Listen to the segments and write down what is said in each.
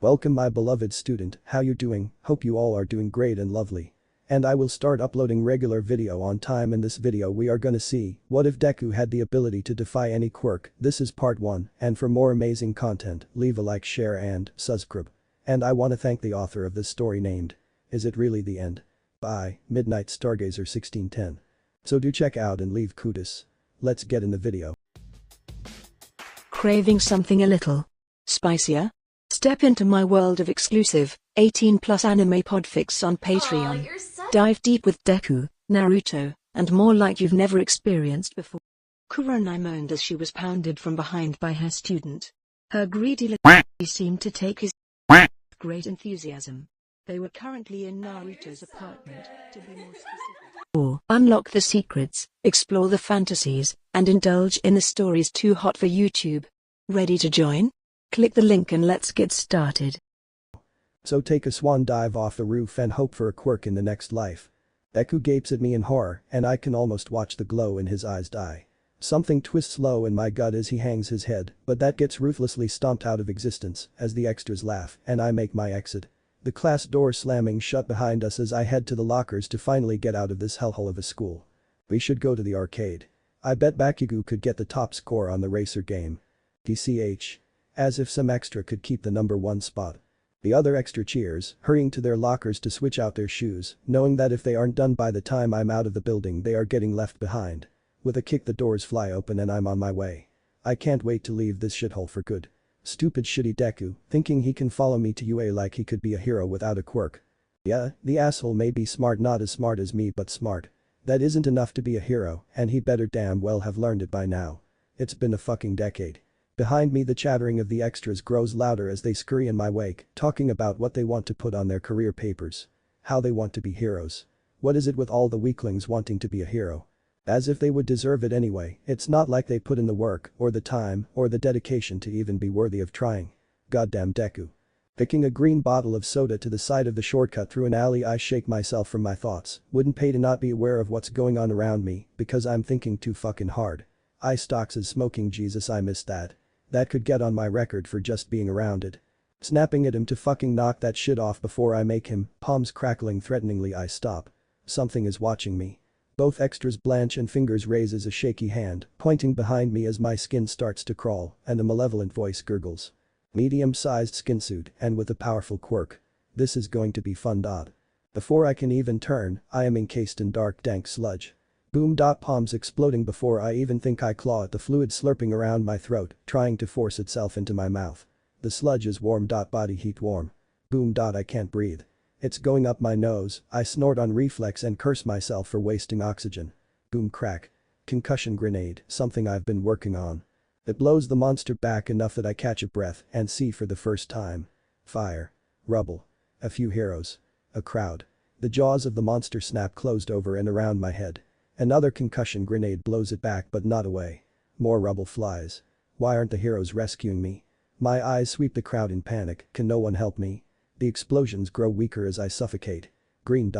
Welcome my beloved student, how you doing? Hope you all are doing great and lovely. And I will start uploading regular video on time. In this video we are gonna see, what if Deku had the ability to defy any quirk. This is part 1, and for more amazing content, leave a like, share and subscribe. And I wanna thank the author of this story named, Is It Really the End? By Midnight Stargazer 1610. So do check out and leave kudos. Let's get in the video. Craving something a little spicier? Step into my world of exclusive 18+ anime podfics on Patreon. Dive deep with Deku, Naruto, and more like you've never experienced before. Kuronai moaned as she was pounded from behind by her student. Her greedy little seemed to take his with great enthusiasm. They were currently in Naruto's apartment, to be more specific. Or unlock the secrets, explore the fantasies, and indulge in the stories too hot for YouTube. Ready to join? Click the link and let's get started. So take a swan dive off the roof and hope for a quirk in the next life. Deku gapes at me in horror, and I can almost watch the glow in his eyes die. Something twists low in my gut as he hangs his head, but that gets ruthlessly stomped out of existence as the extras laugh and I make my exit. The class door slamming shut behind us as I head to the lockers to finally get out of this hellhole of a school. We should go to the arcade. I bet Bakugo could get the top score on the racer game. DCH. As if some extra could keep the number 1 spot. The other extra cheers, hurrying to their lockers to switch out their shoes, knowing that if they aren't done by the time I'm out of the building they are getting left behind. With a kick the doors fly open and I'm on my way. I can't wait to leave this shithole for good. Stupid shitty Deku, thinking he can follow me to UA like he could be a hero without a quirk. Yeah, the asshole may be smart, not as smart as me but smart. That isn't enough to be a hero, and he better damn well have learned it by now. It's been a fucking decade. Behind me the chattering of the extras grows louder as they scurry in my wake, talking about what they want to put on their career papers. How they want to be heroes. What is it with all the weaklings wanting to be a hero? As if they would deserve it anyway, it's not like they put in the work, or the time, or the dedication to even be worthy of trying. Goddamn Deku. Picking a green bottle of soda to the side of the shortcut through an alley I shake myself from my thoughts, wouldn't pay to not be aware of what's going on around me, because I'm thinking too fucking hard. Eye stalks is smoking, Jesus I missed that. That could get on my record for just being around it. Snapping at him to fucking knock that shit off before I make him, palms crackling threateningly I stop. Something is watching me. Both extras blanch and fingers raises a shaky hand, pointing behind me as my skin starts to crawl, and a malevolent voice gurgles. Medium-sized skinsuit and with a powerful quirk. This is going to be fun. Before I can even turn, I am encased in dark dank sludge. Boom. Palms exploding before I even think I claw at the fluid slurping around my throat, trying to force itself into my mouth. The sludge is warm. Body heat warm. Boom. I can't breathe. It's going up my nose, I snort on reflex and curse myself for wasting oxygen. Boom crack. Concussion grenade, something I've been working on. It blows the monster back enough that I catch a breath and see for the first time. Fire. Rubble. A few heroes. A crowd. The jaws of the monster snap closed over and around my head. Another concussion grenade blows it back but not away. More rubble flies. Why aren't the heroes rescuing me? My eyes sweep the crowd in panic, can no one help me? The explosions grow weaker as I suffocate. Green.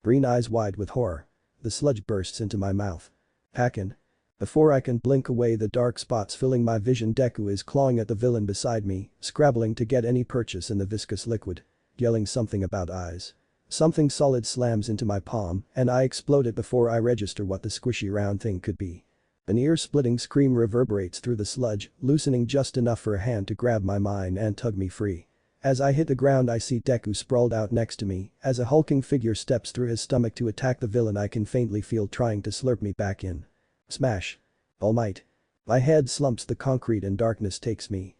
Green eyes wide with horror. The sludge bursts into my mouth. Hackin'. Before I can blink away the dark spots filling my vision, Deku is clawing at the villain beside me, scrabbling to get any purchase in the viscous liquid. Yelling something about eyes. Something solid slams into my palm, and I explode it before I register what the squishy round thing could be. An ear-splitting scream reverberates through the sludge, loosening just enough for a hand to grab my mine and tug me free. As I hit the ground I see Deku sprawled out next to me, as a hulking figure steps through his stomach to attack the villain I can faintly feel trying to slurp me back in. Smash. All might. My head slumps the concrete and darkness takes me.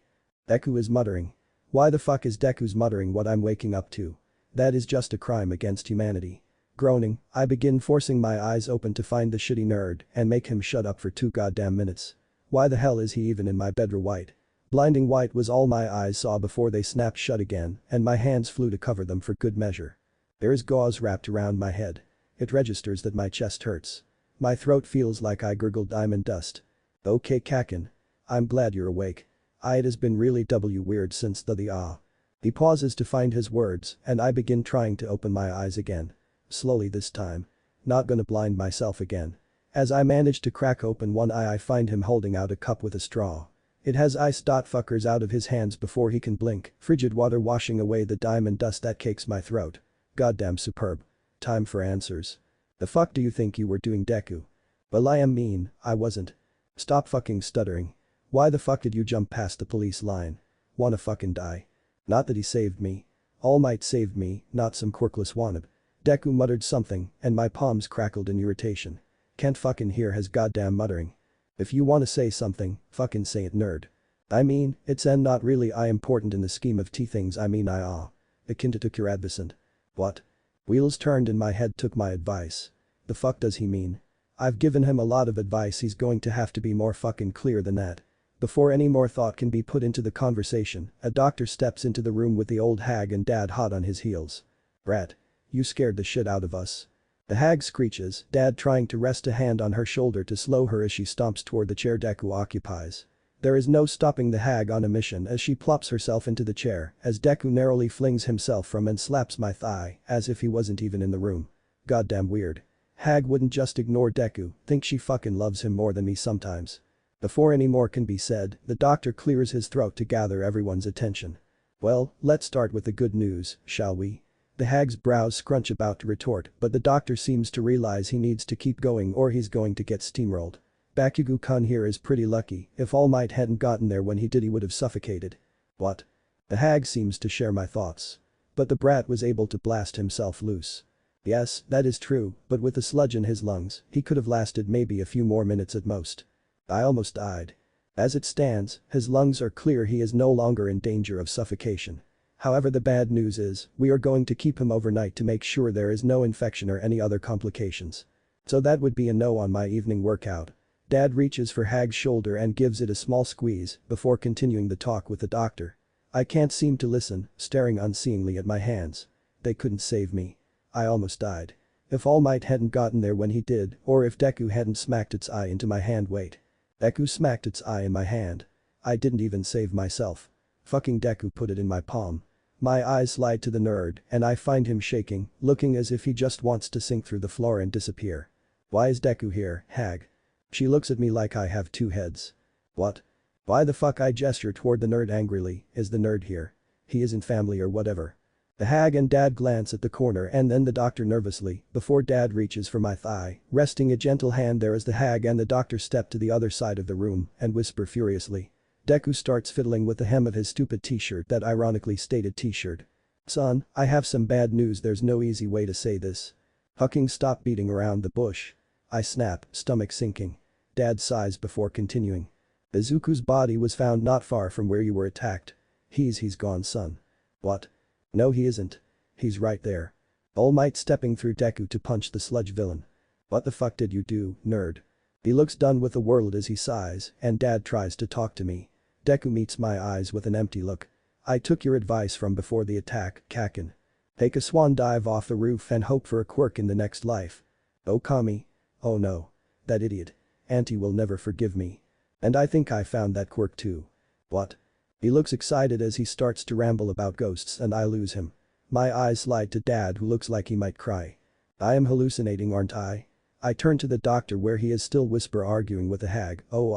Deku is muttering. Why the fuck is Deku's muttering what I'm waking up to? That is just a crime against humanity. Groaning, I begin forcing my eyes open to find the shitty nerd and make him shut up for 2 goddamn minutes. Why the hell is he even in my bedroom? White. Blinding white was all my eyes saw before they snapped shut again, and my hands flew to cover them for good measure. There is gauze wrapped around my head. It registers that my chest hurts. My throat feels like I gurgled diamond dust. Okay Kakin. I'm glad you're awake. It has been really weird since the He pauses to find his words, and I begin trying to open my eyes again. Slowly this time. Not gonna blind myself again. As I manage to crack open one eye I find him holding out a cup with a straw. It has ice. Fuckers out of his hands before he can blink, frigid water washing away the diamond dust that cakes my throat. Goddamn superb. Time for answers. The fuck do you think you were doing, Deku? Well, I am mean, I wasn't. Stop fucking stuttering. Why the fuck did you jump past the police line? Wanna fucking die? Not that he saved me. All Might saved me, not some quirkless wannabe. Deku muttered something, and my palms crackled in irritation. Can't fucking hear his goddamn muttering. If you wanna say something, fucking say it, nerd. I mean, it's not really important in the scheme of things. I mean akin to took your advisant. What? Wheels turned in my head. Took my advice. The fuck does he mean? I've given him a lot of advice. He's going to have to be more fucking clear than that. Before any more thought can be put into the conversation, a doctor steps into the room with the old hag and Dad hot on his heels. Brat. You scared the shit out of us. The hag screeches, Dad trying to rest a hand on her shoulder to slow her as she stomps toward the chair Deku occupies. There is no stopping the hag on a mission as she plops herself into the chair as Deku narrowly flings himself from and slaps my thigh as if he wasn't even in the room. Goddamn weird. Hag wouldn't just ignore Deku, think she fucking loves him more than me sometimes. Before any more can be said, the doctor clears his throat to gather everyone's attention. Well, let's start with the good news, shall we? The hag's brows scrunch about to retort, but the doctor seems to realize he needs to keep going or he's going to get steamrolled. Bakugo-kun here is pretty lucky. If All Might hadn't gotten there when he did, he would have suffocated. What? The hag seems to share my thoughts. But the brat was able to blast himself loose. Yes, that is true, but with the sludge in his lungs, he could have lasted maybe a few more minutes at most. I almost died. As it stands, his lungs are clear. He is no longer in danger of suffocation. However, the bad news is, we are going to keep him overnight to make sure there is no infection or any other complications. So that would be a no on my evening workout. Dad reaches for Hag's shoulder and gives it a small squeeze before continuing the talk with the doctor. I can't seem to listen, staring unseeingly at my hands. They couldn't save me. I almost died. If All Might hadn't gotten there when he did, or if Deku hadn't smacked its eye into my hand. Wait. Deku smacked its eye in my hand. I didn't even save myself. Fucking Deku put it in my palm. My eyes slide to the nerd and I find him shaking, looking as if he just wants to sink through the floor and disappear. Why is Deku here, hag? She looks at me like I have two heads. What? Why the fuck? I gesture toward the nerd angrily. Is the nerd here? He isn't family or whatever. The hag and Dad glance at the corner and then the doctor nervously before Dad reaches for my thigh, resting a gentle hand there as the hag and the doctor step to the other side of the room and whisper furiously. Deku starts fiddling with the hem of his stupid t-shirt, that ironically stated t-shirt. Son, I have some bad news. There's no easy way to say this. Fucking stop beating around the bush. I snap, stomach sinking. Dad sighs before continuing. Izuku's body was found not far from where you were attacked. He's gone, son. What? No, he isn't. He's right there. All Might stepping through Deku to punch the sludge villain. What the fuck did you do, nerd? He looks done with the world as he sighs and Dad tries to talk to me. Deku meets my eyes with an empty look. I took your advice from before the attack, Kakin. Take a swan dive off the roof and hope for a quirk in the next life. Oh Kami. Oh no. That idiot. Auntie will never forgive me. And I think I found that quirk too. What? He looks excited as he starts to ramble about ghosts and I lose him. My eyes slide to Dad, who looks like he might cry. I am hallucinating, aren't I? I turn to the doctor where he is still whisper arguing with the hag. Oh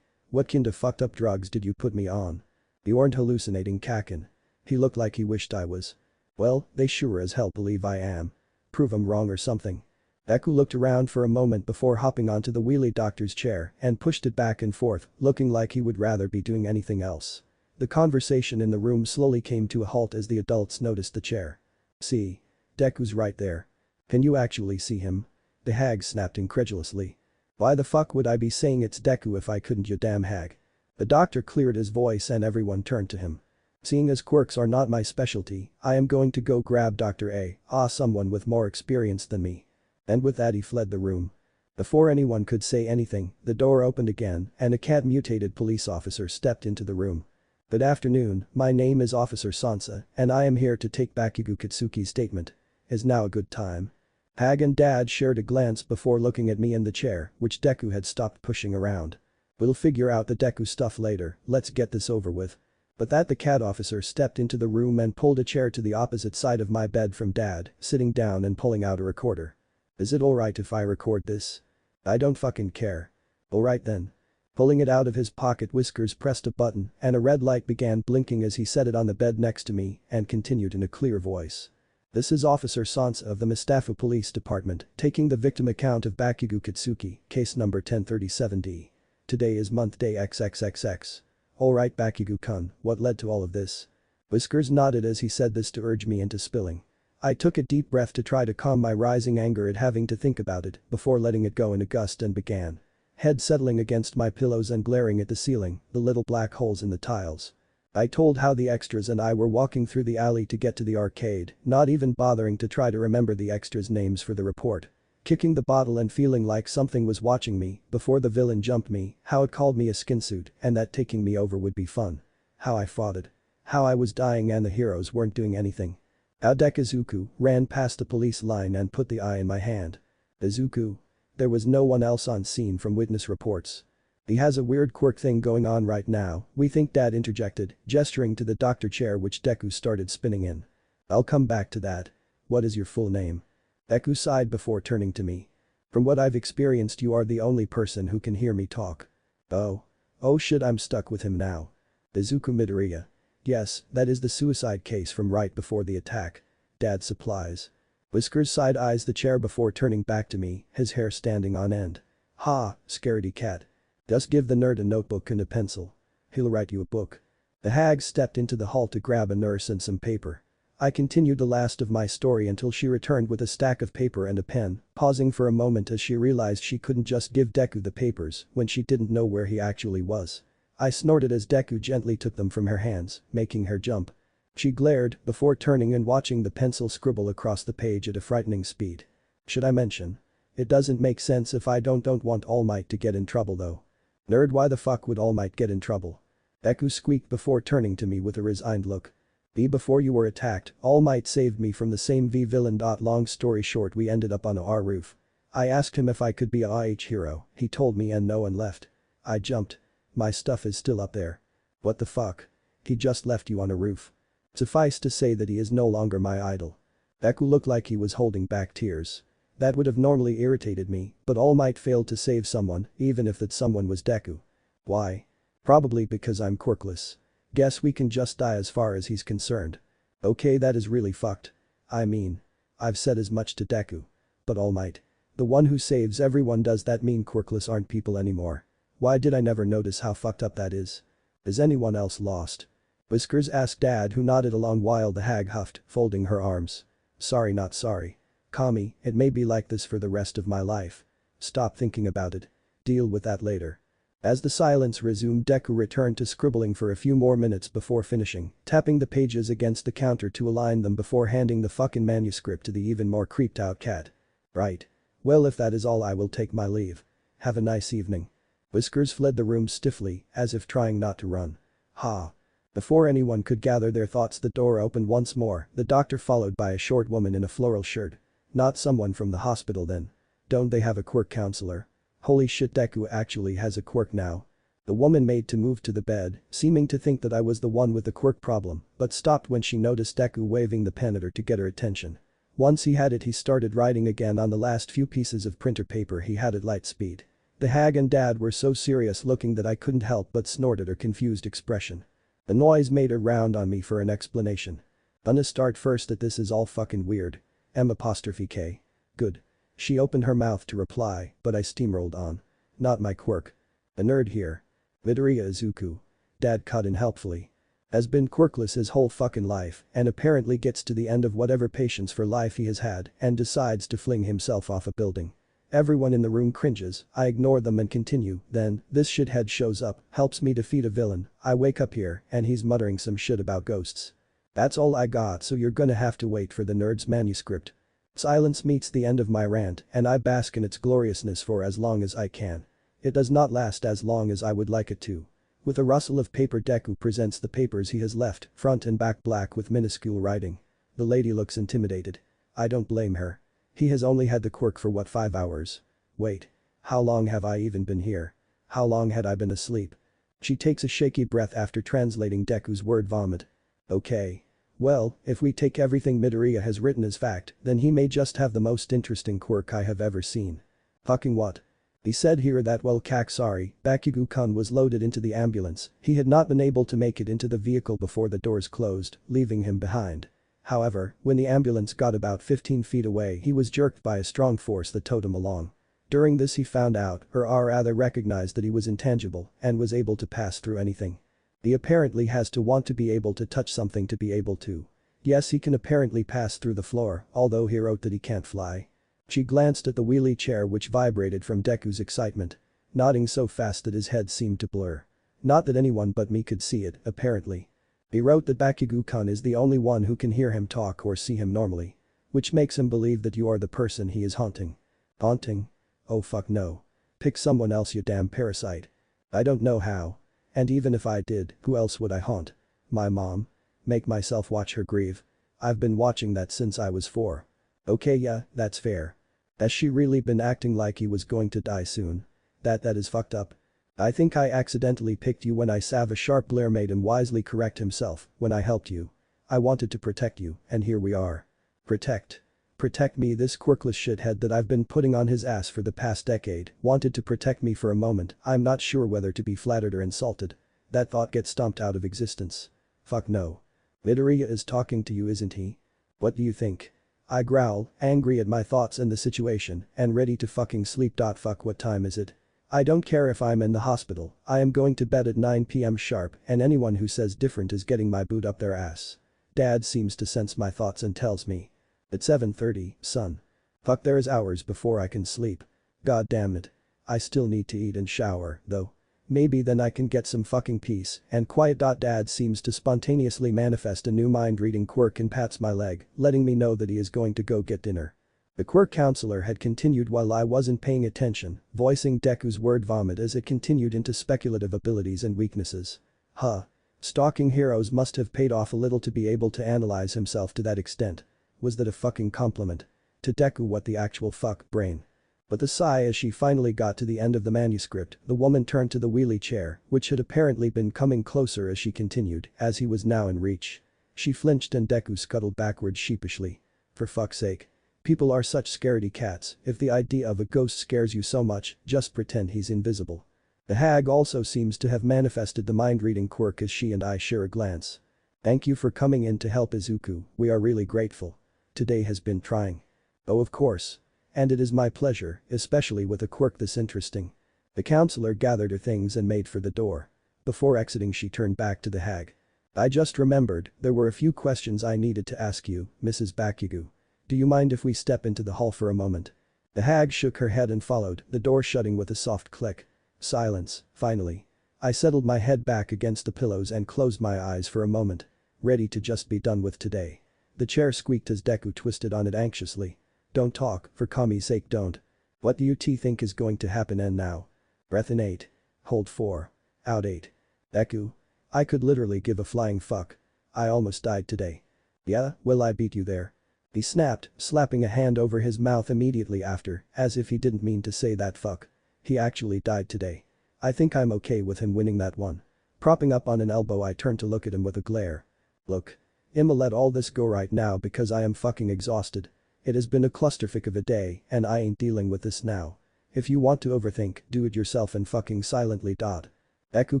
what kind of fucked up drugs did you put me on? You aren't hallucinating, Kakin. He looked like he wished I was. Well, they sure as hell believe I am. Prove I'm wrong or something. Deku looked around for a moment before hopping onto the wheelie doctor's chair and pushed it back and forth, looking like he would rather be doing anything else. The conversation in the room slowly came to a halt as the adults noticed the chair. See? Deku's right there. Can you actually see him? The hag snapped incredulously. Why the fuck would I be saying it's Deku if I couldn't, you damn hag? The doctor cleared his voice and everyone turned to him. Seeing as quirks are not my specialty, I am going to go grab Dr. A, someone with more experience than me. And with that he fled the room. Before anyone could say anything, the door opened again and a cat-mutated police officer stepped into the room. Good afternoon, my name is Officer Sansa and I am here to take back Bakugo Katsuki's statement. Is now a good time? Hag and Dad shared a glance before looking at me in the chair, which Deku had stopped pushing around. We'll figure out the Deku stuff later, let's get this over with. But that the cat officer stepped into the room and pulled a chair to the opposite side of my bed from Dad, sitting down and pulling out a recorder. Is it alright if I record this? I don't fucking care. Alright then. Pulling it out of his pocket, Whiskers pressed a button and a red light began blinking as he set it on the bed next to me and continued in a clear voice. "This is Officer Sansa of the Mistafu Police Department, taking the victim account of Bakugo Kitsuki, case number 1037D. Today is month day XXXX. Alright Bakugo-kun, what led to all of this?" Whiskers nodded as he said this to urge me into spilling. I took a deep breath to try to calm my rising anger at having to think about it before letting it go in a gust and began. Head settling against my pillows and glaring at the ceiling, the little black holes in the tiles. I told how the extras and I were walking through the alley to get to the arcade, not even bothering to try to remember the extras' names for the report. Kicking the bottle and feeling like something was watching me before the villain jumped me, how it called me a skinsuit and that taking me over would be fun. How I fought it. How I was dying and the heroes weren't doing anything. Aodeka Izuku ran past the police line and put the eye in my hand. Izuku. There was no one else on scene from witness reports. "He has a weird quirk thing going on right now, we think," Dad interjected, gesturing to the doctor chair which Deku started spinning in. "I'll come back to that. What is your full name?" Deku sighed before turning to me. "From what I've experienced, you are the only person who can hear me talk." "Oh. Oh shit, I'm stuck with him now." "Izuku Midoriya. Yes, that is the suicide case from right before the attack." Dad supplies. Whiskers side-eyes the chair before turning back to me, his hair standing on end. "Ha, scaredy cat. Just give the nerd a notebook and a pencil. He'll write you a book." The hag stepped into the hall to grab a nurse and some paper. I continued the last of my story until she returned with a stack of paper and a pen, pausing for a moment as she realized she couldn't just give Deku the papers when she didn't know where he actually was. I snorted as Deku gently took them from her hands, making her jump. She glared before turning and watching the pencil scribble across the page at a frightening speed. Should I mention? It doesn't make sense if I don't want All Might to get in trouble though. Nerd, why the fuck would All Might get in trouble? Deku squeaked before turning to me with a resigned look. Before you were attacked, All Might saved me from the same villain. Long story short, we ended up on our roof. I asked him if I could be a IH hero, he told me and no one left. I jumped. My stuff is still up there. What the fuck? He just left you on a roof. Suffice to say that he is no longer my idol. Deku looked like he was holding back tears. That would have normally irritated me, but All Might failed to save someone, even if that someone was Deku. Why? Probably because I'm quirkless. Guess we can just die as far as he's concerned. Okay, that is really fucked. I mean, I've said as much to Deku. But All Might. The one who saves everyone, does that mean quirkless aren't people anymore? Why did I never notice how fucked up that is? Is anyone else lost? Whiskers asked Dad, who nodded along while the hag huffed, folding her arms. Sorry, not sorry. Kami, it may be like this for the rest of my life. Stop thinking about it. Deal with that later. As the silence resumed, Deku returned to scribbling for a few more minutes before finishing, tapping the pages against the counter to align them before handing the fucking manuscript to the even more creeped out cat. Right. Well, if that is all, I will take my leave. Have a nice evening. Whiskers fled the room stiffly, as if trying not to run. Ha. Before anyone could gather their thoughts, the door opened once more, the doctor followed by a short woman in a floral shirt. Not someone from the hospital then. Don't they have a quirk counselor? Holy shit, Deku actually has a quirk now. The woman made to move to the bed, seeming to think that I was the one with the quirk problem, but stopped when she noticed Deku waving the pen at her to get her attention. Once he had it, he started writing again on the last few pieces of printer paper he had at light speed. The hag and Dad were so serious looking that I couldn't help but snort at her confused expression. The noise made her round on me for an explanation. Gonna start first that this is all fucking weird. M''K. Good. She opened her mouth to reply, but I steamrolled on. Not my quirk. A nerd here. Midoriya Izuku. Dad cut in helpfully. Has been quirkless his whole fucking life and apparently gets to the end of whatever patience for life he has had and decides to fling himself off a building. Everyone in the room cringes, I ignore them and continue, then, this shithead shows up, helps me defeat a villain, I wake up here and he's muttering some shit about ghosts. That's all I got, so you're gonna have to wait for the nerd's manuscript. Silence meets the end of my rant and I bask in its gloriousness for as long as I can. It does not last as long as I would like it to. With a rustle of paper, Deku presents the papers he has left, front and back black with minuscule writing. The lady looks intimidated. I don't blame her. He has only had the quirk for what, 5 hours? Wait. How long have I even been here? How long had I been asleep? She takes a shaky breath after translating Deku's word vomit. Okay. Well, if we take everything Midoriya has written as fact, then he may just have the most interesting quirk I have ever seen. Fucking what? He said here that while sorry, Bakugo-kun was loaded into the ambulance, he had not been able to make it into the vehicle before the doors closed, leaving him behind. However, when the ambulance got about 15 feet away he was jerked by a strong force that towed him along. During this he found out, or rather recognized that he was intangible and was able to pass through anything. He apparently has to want to be able to touch something to be able to. Yes, he can apparently pass through the floor, although he wrote that he can't fly. She glanced at the wheelie chair which vibrated from Deku's excitement, nodding so fast that his head seemed to blur. Not that anyone but me could see it, apparently. He wrote that Bakugo-kun is the only one who can hear him talk or see him normally. Which makes him believe that you are the person he is haunting. Haunting? Oh fuck no. Pick someone else, you damn parasite. I don't know how. And even if I did, who else would I haunt? My mom? Make myself watch her grieve? I've been watching that since I was 4. Okay, yeah, that's fair. Has she really been acting like he was going to die soon? That is fucked up. I think I accidentally picked you when I saw a sharp glare made him wisely correct himself when I helped you. I wanted to protect you, and here we are. Protect. Protect me, this quirkless shithead that I've been putting on his ass for the past decade wanted to protect me for a moment. I'm not sure whether to be flattered or insulted. That thought gets stomped out of existence. Fuck no. Midoriya is talking to you, isn't he? What do you think? I growl, angry at my thoughts and the situation and ready to fucking sleep. Fuck, what time is it? I don't care if I'm in the hospital, I am going to bed at 9 p.m. sharp and anyone who says different is getting my boot up their ass. Dad seems to sense my thoughts and tells me. It's 7:30, son. Fuck, there is hours before I can sleep. God damn it. I still need to eat and shower, though. Maybe then I can get some fucking peace and quiet. Dad seems to spontaneously manifest a new mind-reading quirk and pats my leg, letting me know that he is going to go get dinner. The quirk counselor had continued while I wasn't paying attention, voicing Deku's word vomit as it continued into speculative abilities and weaknesses. Huh. Stalking heroes must have paid off a little to be able to analyze himself to that extent. Was that a fucking compliment? To Deku, what the actual fuck, brain. But the sigh as she finally got to the end of the manuscript, the woman turned to the wheelie chair, which had apparently been coming closer as she continued, as he was now in reach. She flinched and Deku scuttled backwards sheepishly. For fuck's sake. People are such scaredy cats, if the idea of a ghost scares you so much, just pretend he's invisible. The hag also seems to have manifested the mind-reading quirk as she and I share a glance. Thank you for coming in to help Izuku, we are really grateful. Today has been trying. Oh, of course. And it is my pleasure, especially with a quirk this interesting. The counselor gathered her things and made for the door. Before exiting she turned back to the hag. I just remembered, there were a few questions I needed to ask you, Mrs. Bakugo. Do you mind if we step into the hall for a moment? The hag shook her head and followed, the door shutting with a soft click. Silence, finally. I settled my head back against the pillows and closed my eyes for a moment. Ready to just be done with today. The chair squeaked as Deku twisted on it anxiously. Don't talk, for Kami's sake don't. What do you think is going to happen and now? Breath in 8. Hold 4. Out 8. Deku. I could literally give a flying fuck. I almost died today. Yeah, well I beat you there. He snapped, slapping a hand over his mouth immediately after, as if he didn't mean to say that fuck. He actually died today. I think I'm okay with him winning that one. Propping up on an elbow I turned to look at him with a glare. Look. I'ma let all this go right now because I am fucking exhausted. It has been a clusterfuck of a day and I ain't dealing with this now. If you want to overthink, do it yourself and fucking silently. Deku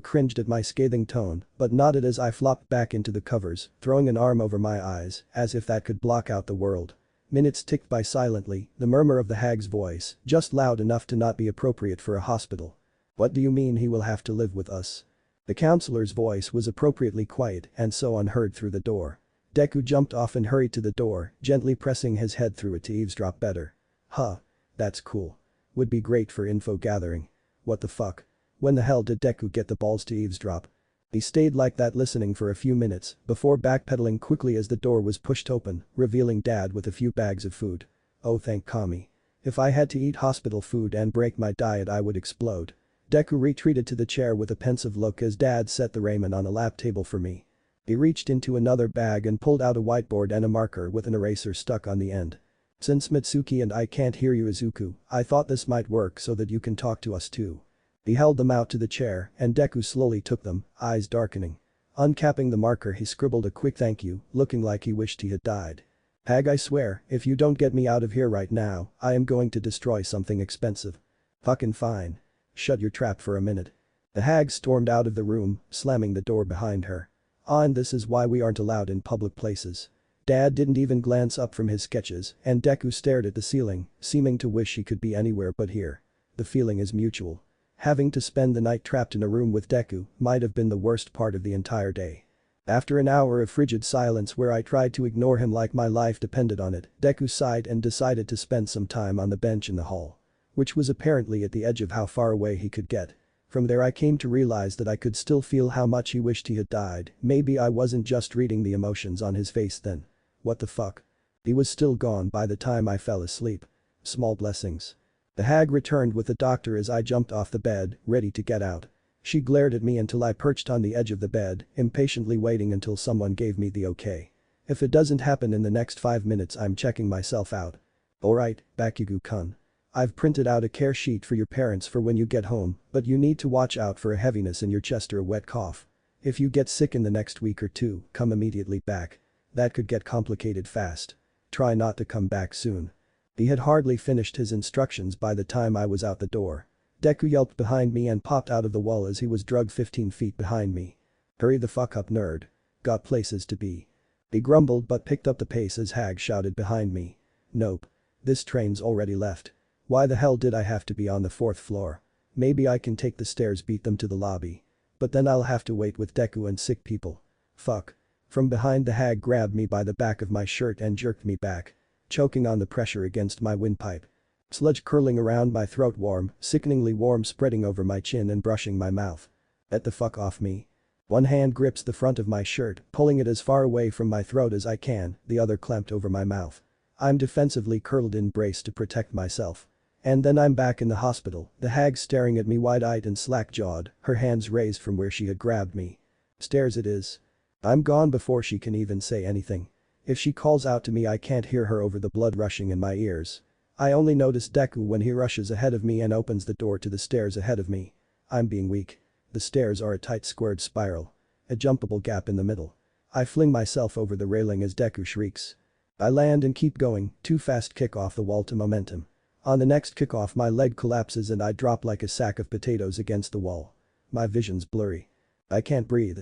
cringed at my scathing tone, but nodded as I flopped back into the covers, throwing an arm over my eyes, as if that could block out the world. Minutes ticked by silently, the murmur of the hag's voice, just loud enough to not be appropriate for a hospital. What do you mean he will have to live with us? The counselor's voice was appropriately quiet and so unheard through the door. Deku jumped off and hurried to the door, gently pressing his head through it to eavesdrop better. Huh. That's cool. Would be great for info gathering. What the fuck? When the hell did Deku get the balls to eavesdrop? He stayed like that listening for a few minutes before backpedaling quickly as the door was pushed open, revealing Dad with a few bags of food. Oh thank Kami. If I had to eat hospital food and break my diet I would explode. Deku retreated to the chair with a pensive look as Dad set the ramen on a lap table for me. He reached into another bag and pulled out a whiteboard and a marker with an eraser stuck on the end. Since Mitsuki and I can't hear you Izuku, I thought this might work so that you can talk to us too. He held them out to the chair and Deku slowly took them, eyes darkening. Uncapping the marker he scribbled a quick thank you, looking like he wished he had died. Hag, I swear, if you don't get me out of here right now, I am going to destroy something expensive. Fucking fine. Shut your trap for a minute. The hag stormed out of the room, slamming the door behind her. And this is why we aren't allowed in public places. Dad didn't even glance up from his sketches, and Deku stared at the ceiling, seeming to wish he could be anywhere but here. The feeling is mutual. Having to spend the night trapped in a room with Deku might have been the worst part of the entire day. After an hour of frigid silence where I tried to ignore him like my life depended on it, Deku sighed and decided to spend some time on the bench in the hall. Which was apparently at the edge of how far away he could get. From there I came to realize that I could still feel how much he wished he had died. Maybe I wasn't just reading the emotions on his face then. What the fuck? He was still gone by the time I fell asleep. Small blessings. The hag returned with the doctor as I jumped off the bed, ready to get out. She glared at me until I perched on the edge of the bed, impatiently waiting until someone gave me the okay. If it doesn't happen in the next 5 minutes I'm checking myself out. Alright, Bakugo-kun. I've printed out a care sheet for your parents for when you get home, but you need to watch out for a heaviness in your chest or a wet cough. If you get sick in the next week or two, come immediately back. That could get complicated fast. Try not to come back soon. He had hardly finished his instructions by the time I was out the door. Deku yelped behind me and popped out of the wall as he was dragged 15 feet behind me. Hurry the fuck up, nerd. Got places to be. He grumbled but picked up the pace as Hag shouted behind me. Nope. This train's already left. Why the hell did I have to be on the 4th floor? Maybe I can take the stairs, beat them to the lobby. But then I'll have to wait with Deku and sick people. Fuck. From behind, the hag grabbed me by the back of my shirt and jerked me back. Choking on the pressure against my windpipe. Sludge curling around my throat, warm, sickeningly warm, spreading over my chin and brushing my mouth. Get the fuck off me. One hand grips the front of my shirt, pulling it as far away from my throat as I can, the other clamped over my mouth. I'm defensively curled in, braced to protect myself. And then I'm back in the hospital, the hag staring at me wide-eyed and slack-jawed, her hands raised from where she had grabbed me. Stairs it is. I'm gone before she can even say anything. If she calls out to me I can't hear her over the blood rushing in my ears. I only notice Deku when he rushes ahead of me and opens the door to the stairs ahead of me. I'm being weak. The stairs are a tight squared spiral. A jumpable gap in the middle. I fling myself over the railing as Deku shrieks. I land and keep going, too fast, kick off the wall to momentum. On the next kickoff my leg collapses and I drop like a sack of potatoes against the wall. My vision's blurry. I can't breathe.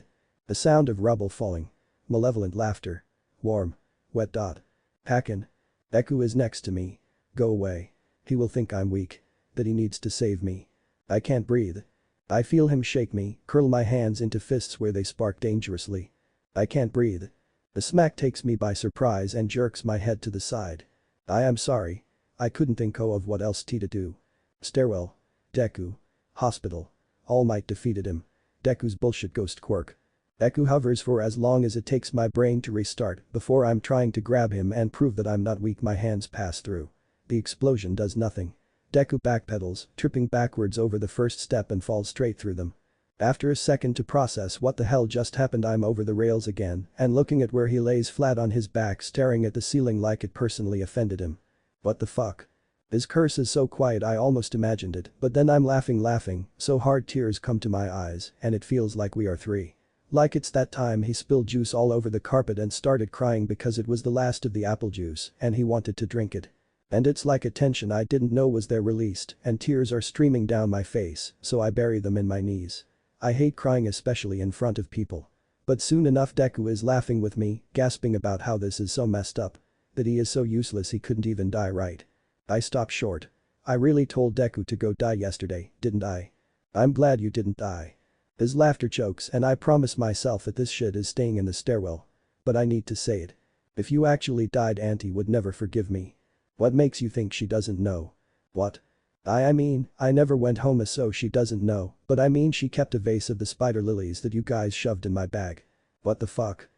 The sound of rubble falling. Malevolent laughter. Warm. Wet dot. Hakin. Deku is next to me. Go away. He will think I'm weak. That he needs to save me. I can't breathe. I feel him shake me, curl my hands into fists where they spark dangerously. I can't breathe. The smack takes me by surprise and jerks my head to the side. I am sorry. I couldn't think of what else to do. Stairwell. Deku. Hospital. All Might defeated him. Deku's bullshit ghost Quirk. Deku hovers for as long as it takes my brain to restart before I'm trying to grab him and prove that I'm not weak. My hands pass through. The explosion does nothing. Deku backpedals, tripping backwards over the first step and falls straight through them. After a second to process what the hell just happened, I'm over the rails again and looking at where he lays flat on his back, staring at the ceiling like it personally offended him. What the fuck? His curse is so quiet I almost imagined it, but then I'm laughing so hard tears come to my eyes and it feels like we are 3. Like it's that time he spilled juice all over the carpet and started crying because it was the last of the apple juice and he wanted to drink it. And it's like a tension I didn't know was there released and tears are streaming down my face, so I bury them in my knees. I hate crying, especially in front of people. But soon enough Deku is laughing with me, gasping about how this is so messed up. That he is so useless he couldn't even die right. I stop short. I really told Deku to go die yesterday, didn't I? I'm glad you didn't die. His laughter chokes and I promise myself that this shit is staying in the stairwell. But I need to say it. If you actually died, Auntie would never forgive me. What makes you think she doesn't know? What? I mean, I never went home so she doesn't know, but I mean she kept a vase of the spider lilies that you guys shoved in my bag. What the fuck?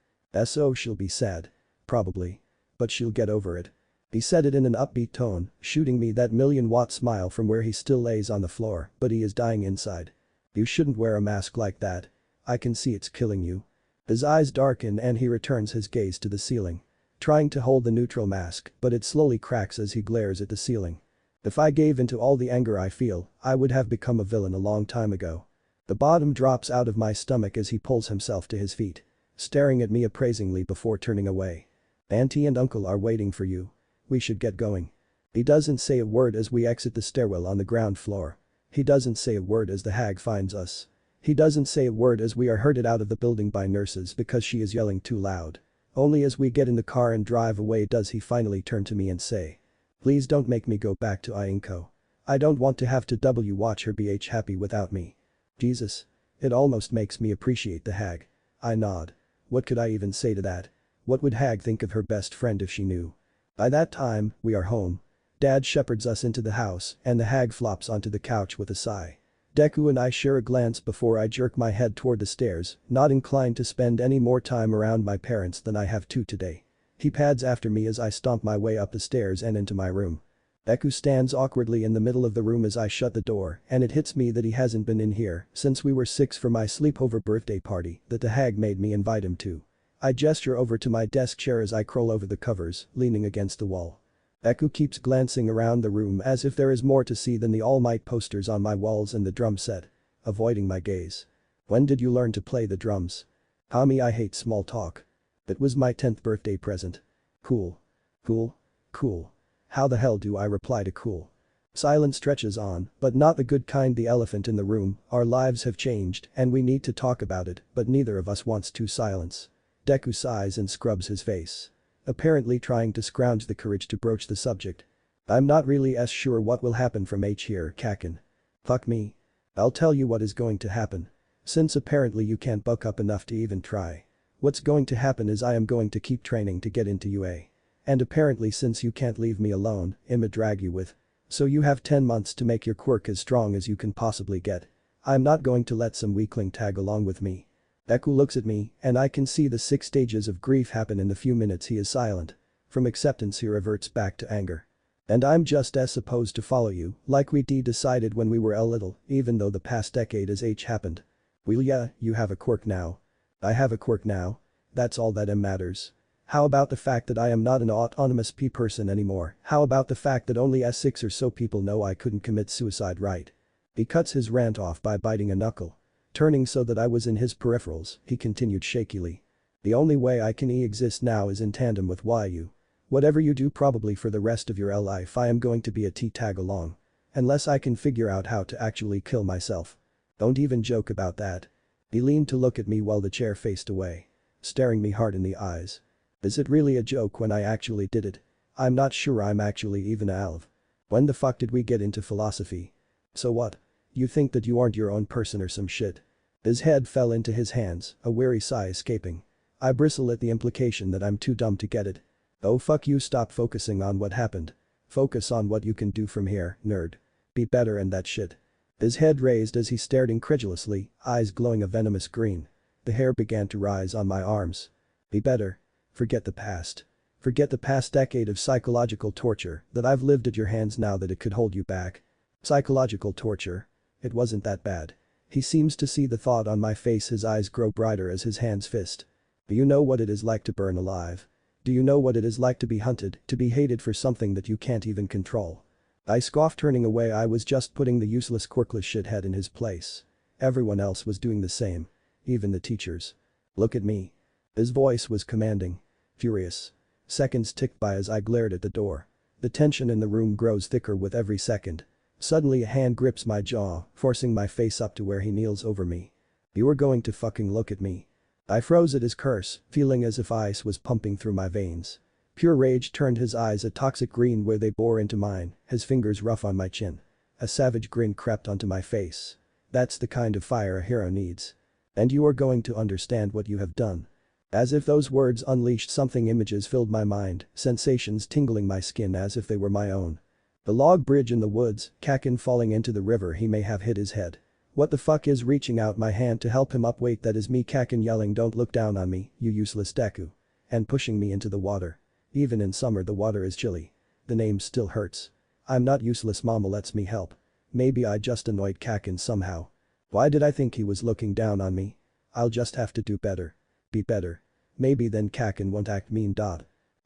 So she'll be sad. Probably. But she'll get over it. He said it in an upbeat tone, shooting me that million-watt smile from where he still lays on the floor, but he is dying inside. You shouldn't wear a mask like that. I can see it's killing you. His eyes darken and he returns his gaze to the ceiling. Trying to hold the neutral mask, but it slowly cracks as he glares at the ceiling. If I gave into all the anger I feel, I would have become a villain a long time ago. The bottom drops out of my stomach as he pulls himself to his feet. Staring at me appraisingly before turning away. Auntie and Uncle are waiting for you. We should get going. He doesn't say a word as we exit the stairwell on the ground floor. He doesn't say a word as the hag finds us. He doesn't say a word as we are herded out of the building by nurses because she is yelling too loud. Only as we get in the car and drive away does he finally turn to me and say, "Please don't make me go back to Inko. I don't want to have to watch her be happy without me." Jesus. It almost makes me appreciate the hag. I nod. What could I even say to that? What would hag think of her best friend if she knew? By that time, we are home. Dad shepherds us into the house and the hag flops onto the couch with a sigh. Deku and I share a glance before I jerk my head toward the stairs, not inclined to spend any more time around my parents than I have to today. He pads after me as I stomp my way up the stairs and into my room. Deku stands awkwardly in the middle of the room as I shut the door, and it hits me that he hasn't been in here since we were 6 for my sleepover birthday party that the hag made me invite him to. I gesture over to my desk chair as I crawl over the covers, leaning against the wall. Deku keeps glancing around the room as if there is more to see than the All Might posters on my walls and the drum set. Avoiding my gaze. When did you learn to play the drums? Tommy, I hate small talk. It was my 10th birthday present. Cool. Cool. Cool. How the hell do I reply to cool? Silence stretches on, but not the good kind. The elephant in the room, our lives have changed and we need to talk about it, but neither of us wants to silence. Deku sighs and scrubs his face. Apparently trying to scrounge the courage to broach the subject. I'm not really as sure what will happen from here, Kakin. Fuck me. I'll tell you what is going to happen. Since apparently you can't buck up enough to even try. What's going to happen is I am going to keep training to get into UA. And apparently since you can't leave me alone, I'ma drag you with. So you have 10 months to make your quirk as strong as you can possibly get. I'm not going to let some weakling tag along with me. Deku looks at me, and I can see the 6 stages of grief happen in the few minutes he is silent. From acceptance he reverts back to anger. And I'm just as supposed to follow you, like we decided when we were little, even though the past decade has happened. Well yeah, you have a quirk now. I have a quirk now. That's all that matters. How about the fact that I am not an autonomous person anymore? How about the fact that only 6 or so people know I couldn't commit suicide, right? He cuts his rant off by biting a knuckle. Turning so that I was in his peripherals, he continued shakily. The only way I can exist now is in tandem with you. Whatever you do probably for the rest of your life I am going to be a tag along. Unless I can figure out how to actually kill myself. Don't even joke about that. He leaned to look at me while the chair faced away. Staring me hard in the eyes. Is it really a joke when I actually did it? I'm not sure I'm actually even a elf. When the fuck did we get into philosophy? So what? You think that you aren't your own person or some shit? His head fell into his hands, a weary sigh escaping. I bristle at the implication that I'm too dumb to get it. Oh fuck you, stop focusing on what happened. Focus on what you can do from here, nerd. Be better and that shit. His head raised as he stared incredulously, eyes glowing a venomous green. The hair began to rise on my arms. Be better. Forget the past. Forget the past decade of psychological torture that I've lived at your hands now that it could hold you back. Psychological torture? It wasn't that bad. He seems to see the thought on my face, his eyes grow brighter as his hands fist. Do you know what it is like to burn alive? Do you know what it is like to be hunted, to be hated for something that you can't even control? I scoffed, turning away. I was just putting the useless quirkless shithead in his place. Everyone else was doing the same. Even the teachers. Look at me. His voice was commanding. Furious. Seconds ticked by as I glared at the door. The tension in the room grows thicker with every second. Suddenly a hand grips my jaw, forcing my face up to where he kneels over me. You are going to fucking look at me. I froze at his curse, feeling as if ice was pumping through my veins. Pure rage turned his eyes a toxic green where they bore into mine, his fingers rough on my chin. A savage grin crept onto my face. That's the kind of fire a hero needs. And you are going to understand what you have done. As if those words unleashed something, images filled my mind, sensations tingling my skin as if they were my own. The log bridge in the woods, Kakin falling into the river, he may have hit his head. What the fuck is reaching out my hand to help him up? Wait, that is me. Kakin yelling, don't look down on me, you useless Deku. And pushing me into the water. Even in summer the water is chilly. The name still hurts. I'm not useless, mama lets me help. Maybe I just annoyed Kakin somehow. Why did I think he was looking down on me? I'll just have to do better. Be better. Maybe then Kakin won't act mean.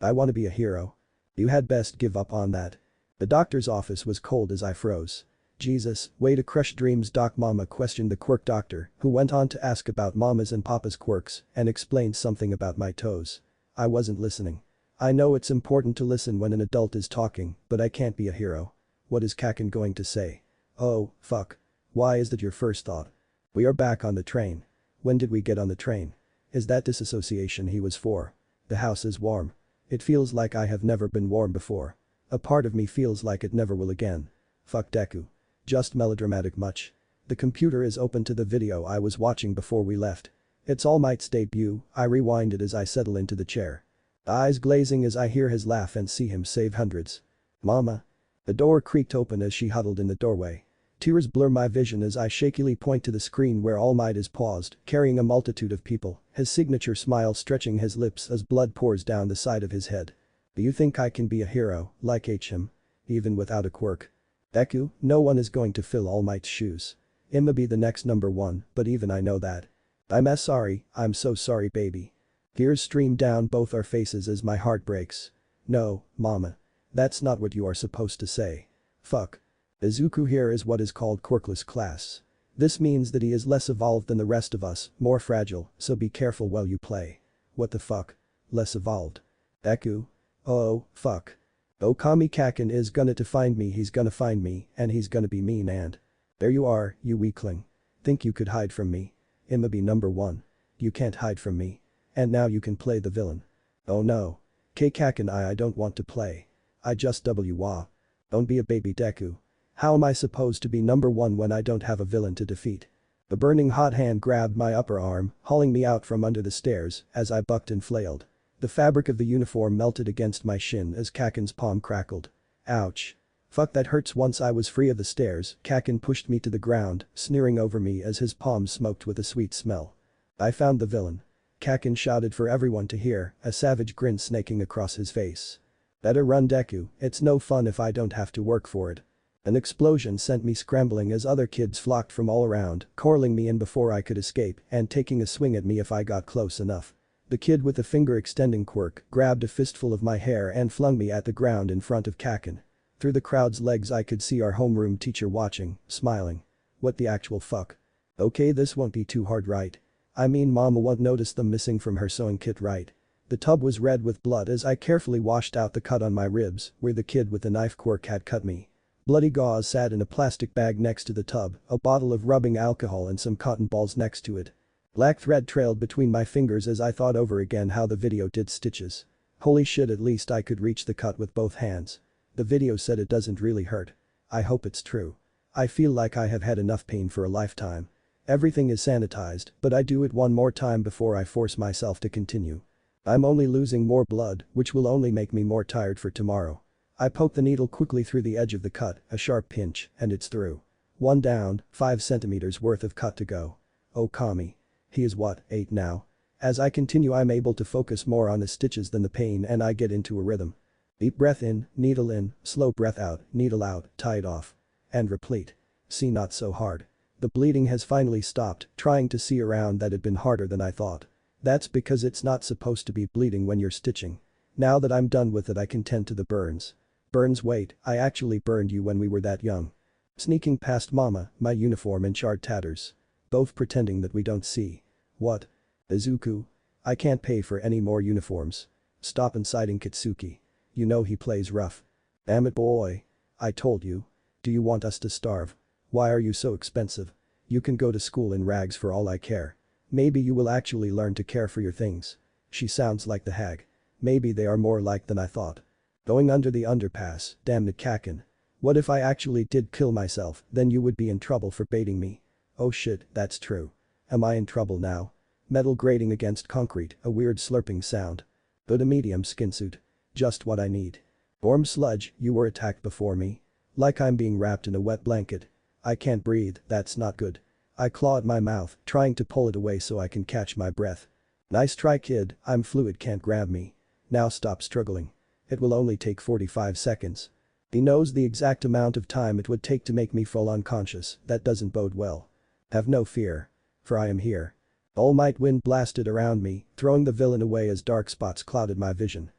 I wanna be a hero. You had best give up on that. The doctor's office was cold as I froze. Jesus, way to crush dreams, Doc. Mama questioned the quirk doctor, who went on to ask about mama's and papa's quirks and explained something about my toes. I wasn't listening. I know it's important to listen when an adult is talking, but I can't be a hero. What is Kakin going to say? Oh, fuck. Why is that your first thought? We are back on the train. When did we get on the train? Is that disassociation he was for? The house is warm. It feels like I have never been warm before. A part of me feels like it never will again. Fuck Deku. Just melodramatic much. The computer is open to the video I was watching before we left. It's All Might's debut. I rewind it as I settle into the chair. Eyes glazing as I hear his laugh and see him save hundreds. Mama. The door creaked open as she huddled in the doorway. Tears blur my vision as I shakily point to the screen where All Might is paused, carrying a multitude of people, his signature smile stretching his lips as blood pours down the side of his head. Do you think I can be a hero, like HM? Even without a quirk? Deku, no one is going to fill All Might's shoes. I'ma be the next number one, but even I know that. I'm sorry, I'm so sorry baby. Tears stream down both our faces as my heart breaks. No, mama. That's not what you are supposed to say. Fuck. Izuku here is what is called quirkless class. This means that he is less evolved than the rest of us, more fragile, so be careful while you play. What the fuck? Less evolved. Deku? Oh, fuck. Okami Kakin is gonna to find me, he's gonna find me, and he's gonna be mean and. There you are, you weakling. Think you could hide from me? I'ma be number one. You can't hide from me. And now you can play the villain. Oh no. Kakin I don't want to play. I just wah. Don't be a baby Deku. How am I supposed to be number one when I don't have a villain to defeat? The burning hot hand grabbed my upper arm, hauling me out from under the stairs as I bucked and flailed. The fabric of the uniform melted against my shin as Kakin's palm crackled. Ouch. Fuck that hurts. Once I was free of the stairs, Kakin pushed me to the ground, sneering over me as his palms smoked with a sweet smell. I found the villain. Kakin shouted for everyone to hear, a savage grin snaking across his face. Better run Deku, it's no fun if I don't have to work for it. An explosion sent me scrambling as other kids flocked from all around, corralling me in before I could escape and taking a swing at me if I got close enough. The kid with the finger-extending quirk grabbed a fistful of my hair and flung me at the ground in front of Kakin. Through the crowd's legs I could see our homeroom teacher watching, smiling. What the actual fuck? Okay, this won't be too hard, right? I mean, mama won't notice them missing from her sewing kit, right? The tub was red with blood as I carefully washed out the cut on my ribs where the kid with the knife quirk had cut me. Bloody gauze sat in a plastic bag next to the tub, a bottle of rubbing alcohol and some cotton balls next to it. Black thread trailed between my fingers as I thought over again how the video did stitches. Holy shit, at least I could reach the cut with both hands. The video said it doesn't really hurt. I hope it's true. I feel like I have had enough pain for a lifetime. Everything is sanitized, but I do it one more time before I force myself to continue. I'm only losing more blood, which will only make me more tired for tomorrow. I poke the needle quickly through the edge of the cut, a sharp pinch, and it's through. One down, 5 centimeters worth of cut to go. Oh Kami. He is what, 8 now? As I continue I'm able to focus more on the stitches than the pain and I get into a rhythm. Deep breath in, needle in, slow breath out, needle out, tie it off. And replete. See, not so hard. The bleeding has finally stopped, trying to see around that had been harder than I thought. That's because it's not supposed to be bleeding when you're stitching. Now that I'm done with it I can tend to the burns. Burns, wait, I actually burned you when we were that young. Sneaking past mama, my uniform in charred tatters. Both pretending that we don't see. What? Izuku? I can't pay for any more uniforms. Stop inciting Kitsuki. You know he plays rough. Damn it boy. I told you. Do you want us to starve? Why are you so expensive? You can go to school in rags for all I care. Maybe you will actually learn to care for your things. She sounds like the hag. Maybe they are more like than I thought. Going under the underpass, damn it Kakin. What if I actually did kill myself, then you would be in trouble for baiting me. Oh shit, that's true. Am I in trouble now? Metal grating against concrete, a weird slurping sound. But a medium skinsuit. Just what I need. Warm sludge, you were attacked before me. Like I'm being wrapped in a wet blanket. I can't breathe, that's not good. I claw at my mouth, trying to pull it away so I can catch my breath. Nice try kid, I'm fluid, can't grab me. Now stop struggling. It will only take 45 seconds. He knows the exact amount of time it would take to make me fall unconscious, that doesn't bode well. Have no fear. For I am here. All Might wind blasted around me, throwing the villain away as dark spots clouded my vision.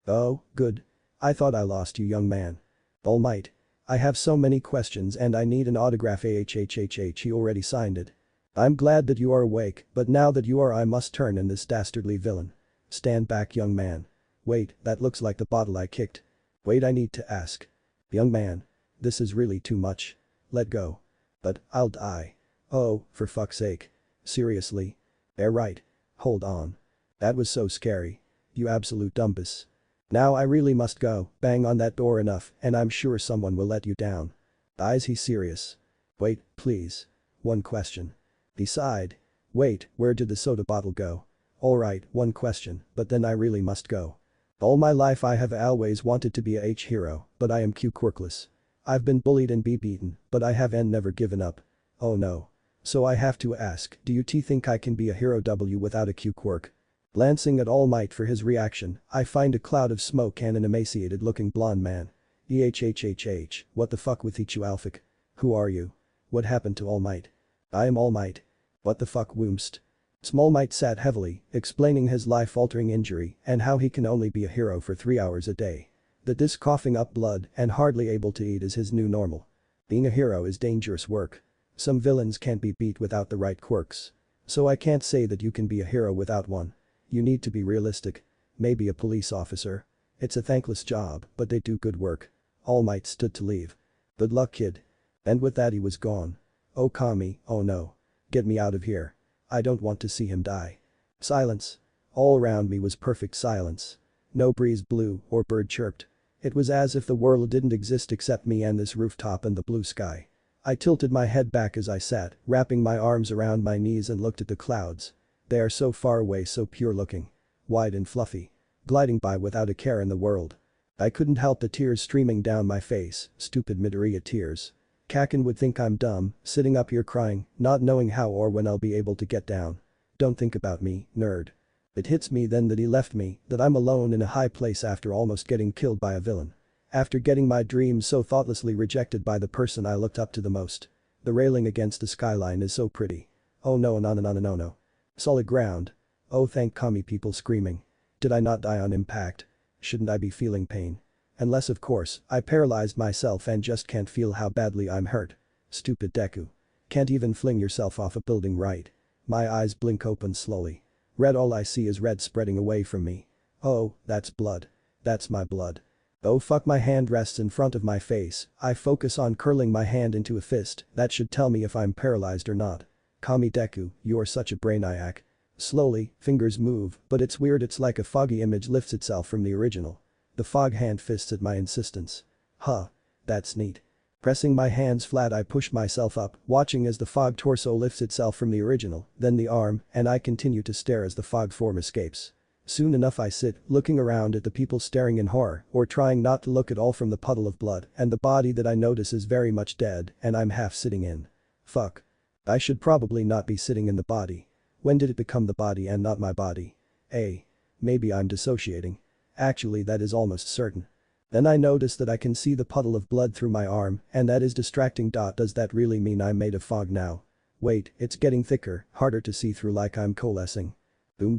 Oh, good. I thought I lost you, young man. All Might. I have so many questions and I need an autograph. He already signed it. I'm glad that you are awake, but now that you are I must turn in this dastardly villain. Stand back, young man. Wait, that looks like the bottle I kicked. Wait, I need to ask. Young man. This is really too much. Let go. But, I'll die. Oh, for fuck's sake. Seriously? They're right. Hold on. That was so scary. You absolute dumbus. Now I really must go, bang on that door enough and I'm sure someone will let you down. Is he serious? Wait, please. One question. Decide. Wait, where did the soda bottle go? Alright, one question, but then I really must go. All my life I have always wanted to be a hero, but I am Quirkless. I've been bullied and beaten, but I have never given up. Oh no. So I have to ask, do you think I can be a hero without a Quirk? Glancing at All Might for his reaction, I find a cloud of smoke and an emaciated looking blonde man. What the fuck with you Alphic? Who are you? What happened to All Might? I am All Might. What the fuck woomst? Small Might sat heavily, explaining his life-altering injury and how he can only be a hero for 3 hours a day. That this coughing up blood and hardly able to eat is his new normal. Being a hero is dangerous work. Some villains can't be beat without the right quirks. So I can't say that you can be a hero without one. You need to be realistic. Maybe a police officer. It's a thankless job, but they do good work. All Might stood to leave. Good luck kid. And with that he was gone. Oh Kami, oh no. Get me out of here. I don't want to see him die. Silence. All around me was perfect silence. No breeze blew or bird chirped. It was as if the world didn't exist except me and this rooftop and the blue sky. I tilted my head back as I sat, wrapping my arms around my knees and looked at the clouds. They are so far away, so pure looking. Wide and fluffy. Gliding by without a care in the world. I couldn't help the tears streaming down my face, stupid Midoriya tears. Kaken would think I'm dumb, sitting up here crying, not knowing how or when I'll be able to get down. Don't think about me, nerd. It hits me then that he left me, that I'm alone in a high place after almost getting killed by a villain. After getting my dreams so thoughtlessly rejected by the person I looked up to the most. The railing against the skyline is so pretty. Oh no no no no no no. Solid ground. Oh thank Kami people screaming. Did I not die on impact? Shouldn't I be feeling pain? Unless of course, I paralyzed myself and just can't feel how badly I'm hurt. Stupid Deku. Can't even fling yourself off a building right. My eyes blink open slowly. Red, all I see is red spreading away from me. Oh, that's blood. That's my blood. Oh fuck, my hand rests in front of my face. I focus on curling my hand into a fist that should tell me if I'm paralyzed or not. Kami Deku, you're such a brainiac. Slowly, fingers move, but it's weird, it's like a foggy image lifts itself from the original. The fog hand fists at my insistence. Huh. That's neat. Pressing my hands flat I push myself up, watching as the fog torso lifts itself from the original, then the arm, and I continue to stare as the fog form escapes. Soon enough I sit, looking around at the people staring in horror, or trying not to look at all from the puddle of blood, and the body that I notice is very much dead, and I'm half sitting in. Fuck. I should probably not be sitting in the body. When did it become the body and not my body? Maybe I'm dissociating. Actually that is almost certain. Then I notice that I can see the puddle of blood through my arm, and that is distracting. Does that really mean I'm made of fog now? Wait, it's getting thicker, harder to see through, like I'm coalescing. Boom.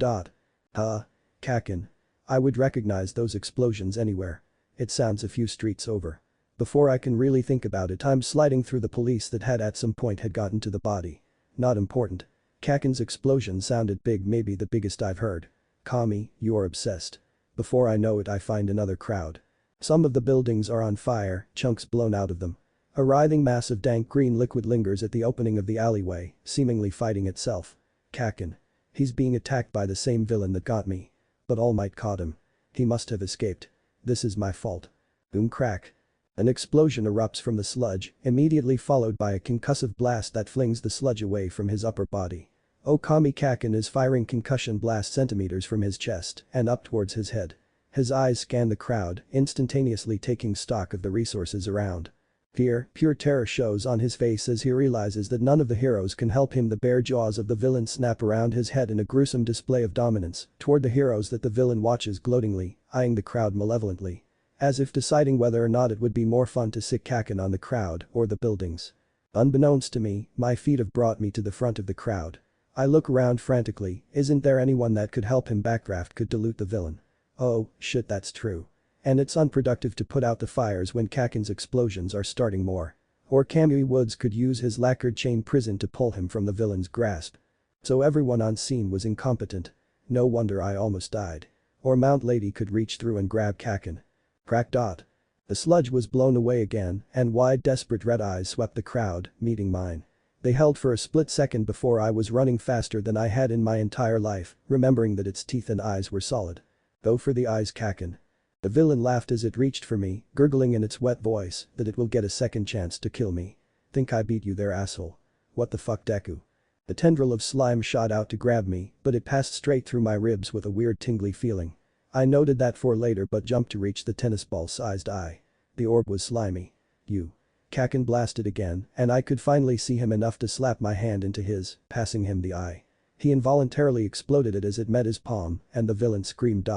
Kaken. I would recognize those explosions anywhere. It sounds a few streets over. Before I can really think about it I'm sliding through the police that had at some point had gotten to the body. Not important. Kaken's explosion sounded big, maybe the biggest I've heard. Kami, you're obsessed. Before I know it I find another crowd. Some of the buildings are on fire, chunks blown out of them. A writhing mass of dank green liquid lingers at the opening of the alleyway, seemingly fighting itself. Kaken. He's being attacked by the same villain that got me. But All Might caught him. He must have escaped. This is my fault. Boom crack. An explosion erupts from the sludge, immediately followed by a concussive blast that flings the sludge away from his upper body. Okami Kaken is firing concussion blast centimeters from his chest and up towards his head. His eyes scan the crowd, instantaneously taking stock of the resources around. Fear, pure terror shows on his face as he realizes that none of the heroes can help him. The bare jaws of the villain snap around his head in a gruesome display of dominance toward the heroes that the villain watches gloatingly, eyeing the crowd malevolently. As if deciding whether or not it would be more fun to sick Kaken on the crowd or the buildings. Unbeknownst to me, my feet have brought me to the front of the crowd. I look around frantically, isn't there anyone that could help him? Backdraft could dilute the villain. Oh, shit, that's true. And it's unproductive to put out the fires when Kaken's explosions are starting more. Or Kamui Woods could use his lacquered chain prison to pull him from the villain's grasp. So everyone on scene was incompetent. No wonder I almost died. Or Mount Lady could reach through and grab Kakin. Crack dot. The sludge was blown away again, and wide desperate red eyes swept the crowd, meeting mine. They held for a split second before I was running faster than I had in my entire life, remembering that its teeth and eyes were solid. Go for the eyes, Kakin. The villain laughed as it reached for me, gurgling in its wet voice that it will get a second chance to kill me. Think I beat you there, asshole. What the fuck, Deku? The tendril of slime shot out to grab me, but it passed straight through my ribs with a weird tingly feeling. I noted that for later but jumped to reach the tennis ball-sized eye. The orb was slimy. You. Kakin blasted again, and I could finally see him enough to slap my hand into his, passing him the eye. He involuntarily exploded it as it met his palm, and the villain screamed.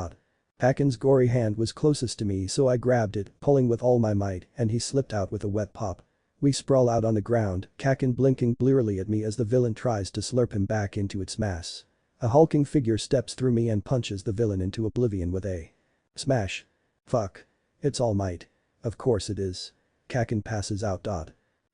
Kakin's gory hand was closest to me, so I grabbed it, pulling with all my might, and he slipped out with a wet pop. We sprawl out on the ground, Kakin blinking blearily at me as the villain tries to slurp him back into its mass. A hulking figure steps through me and punches the villain into oblivion with a smash. Fuck. It's All Might. Of course it is. Kakin passes out.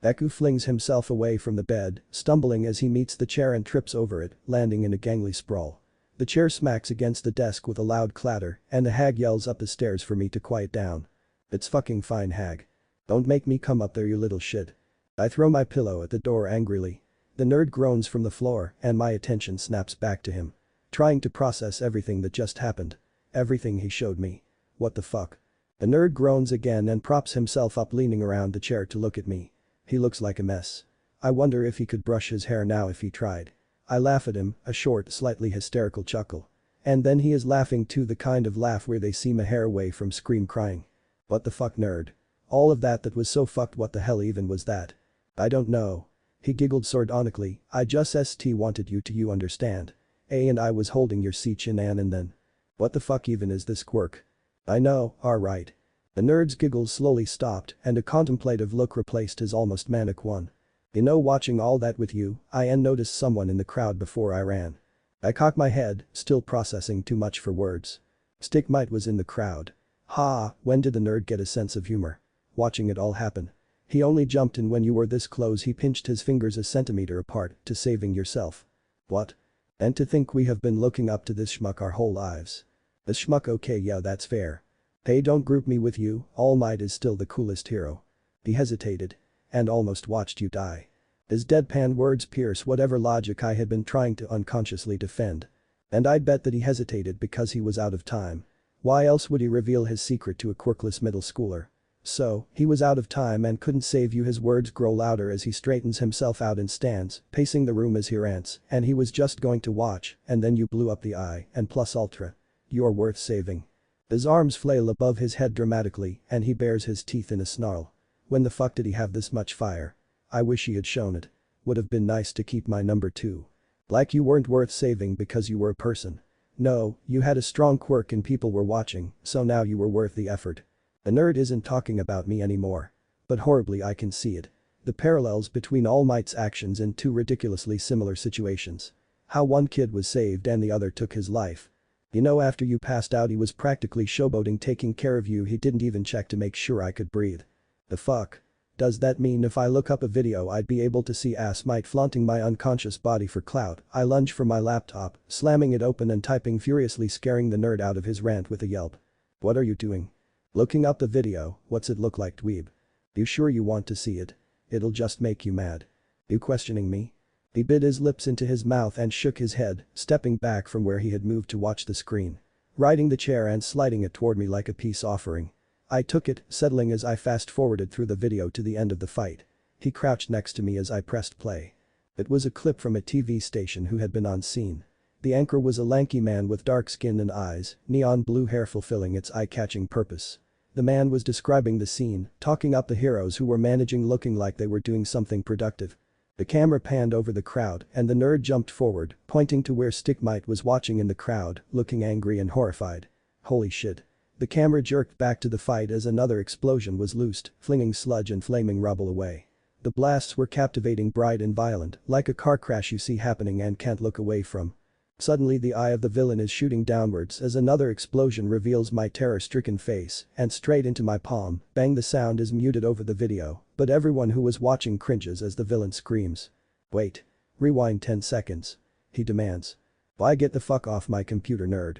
Deku flings himself away from the bed, stumbling as he meets the chair and trips over it, landing in a gangly sprawl. The chair smacks against the desk with a loud clatter, and the hag yells up the stairs for me to quiet down. It's fucking fine, hag. Don't make me come up there, you little shit. I throw my pillow at the door angrily. The nerd groans from the floor, and my attention snaps back to him. Trying to process everything that just happened. Everything he showed me. What the fuck? The nerd groans again and props himself up, leaning around the chair to look at me. He looks like a mess. I wonder if he could brush his hair now if he tried. I laugh at him, a short, slightly hysterical chuckle. And then he is laughing too, the kind of laugh where they seem a hair away from scream crying. What the fuck, nerd? All of that was so fucked. What the hell even was that? I don't know. He giggled sardonically. I just wanted you to you understand. And I was holding your chin and then. What the fuck even is this, Quirk? I know, alright. The nerd's giggles slowly stopped and a contemplative look replaced his almost manic one. You know, watching all that with you, I noticed someone in the crowd before I ran. I cocked my head, still processing too much for words. Stickmite was in the crowd. Ha, when did the nerd get a sense of humor? Watching it all happen. He only jumped in when you were this close. He pinched his fingers a centimeter apart to saving yourself. What? And to think we have been looking up to this schmuck our whole lives. This schmuck, okay, yeah, that's fair. Hey, don't group me with you, All Might is still the coolest hero. He hesitated. And almost watched you die. His deadpan words pierce whatever logic I had been trying to unconsciously defend. And I'd bet that he hesitated because he was out of time. Why else would he reveal his secret to a quirkless middle schooler? So, he was out of time and couldn't save you. His words grow louder as he straightens himself out and stands, pacing the room as he rants, and he was just going to watch, and then you blew up the eye, and plus ultra. You're worth saving. His arms flail above his head dramatically, and he bares his teeth in a snarl. When the fuck did he have this much fire? I wish he had shown it. Would have been nice to keep my number 2. Like you weren't worth saving because you were a person. No, you had a strong quirk and people were watching, so now you were worth the effort. The nerd isn't talking about me anymore. But horribly I can see it. The parallels between All Might's actions in two ridiculously similar situations. How one kid was saved and the other took his life. You know, after you passed out he was practically showboating, taking care of you. He didn't even check to make sure I could breathe. The fuck? Does that mean if I look up a video I'd be able to see Ass Might flaunting my unconscious body for clout? I lunge for my laptop, slamming it open and typing furiously, scaring the nerd out of his rant with a yelp. What are you doing? Looking up the video, what's it look like, dweeb? You sure you want to see it? It'll just make you mad. You questioning me? He bit his lips into his mouth and shook his head, stepping back from where he had moved to watch the screen. Riding the chair and sliding it toward me like a peace offering. I took it, settling as I fast-forwarded through the video to the end of the fight. He crouched next to me as I pressed play. It was a clip from a TV station who had been on scene. The anchor was a lanky man with dark skin and eyes, neon blue hair fulfilling its eye-catching purpose. The man was describing the scene, talking up the heroes who were managing, looking like they were doing something productive. The camera panned over the crowd and the nerd jumped forward, pointing to where Stickmite was watching in the crowd, looking angry and horrified. Holy shit. The camera jerked back to the fight as another explosion was loosed, flinging sludge and flaming rubble away. The blasts were captivating, bright and violent, like a car crash you see happening and can't look away from. Suddenly the eye of the villain is shooting downwards as another explosion reveals my terror-stricken face, and straight into my palm. Bang, the sound is muted over the video, but everyone who was watching cringes as the villain screams. Wait. Rewind 10 seconds. He demands. Why, get the fuck off my computer, nerd.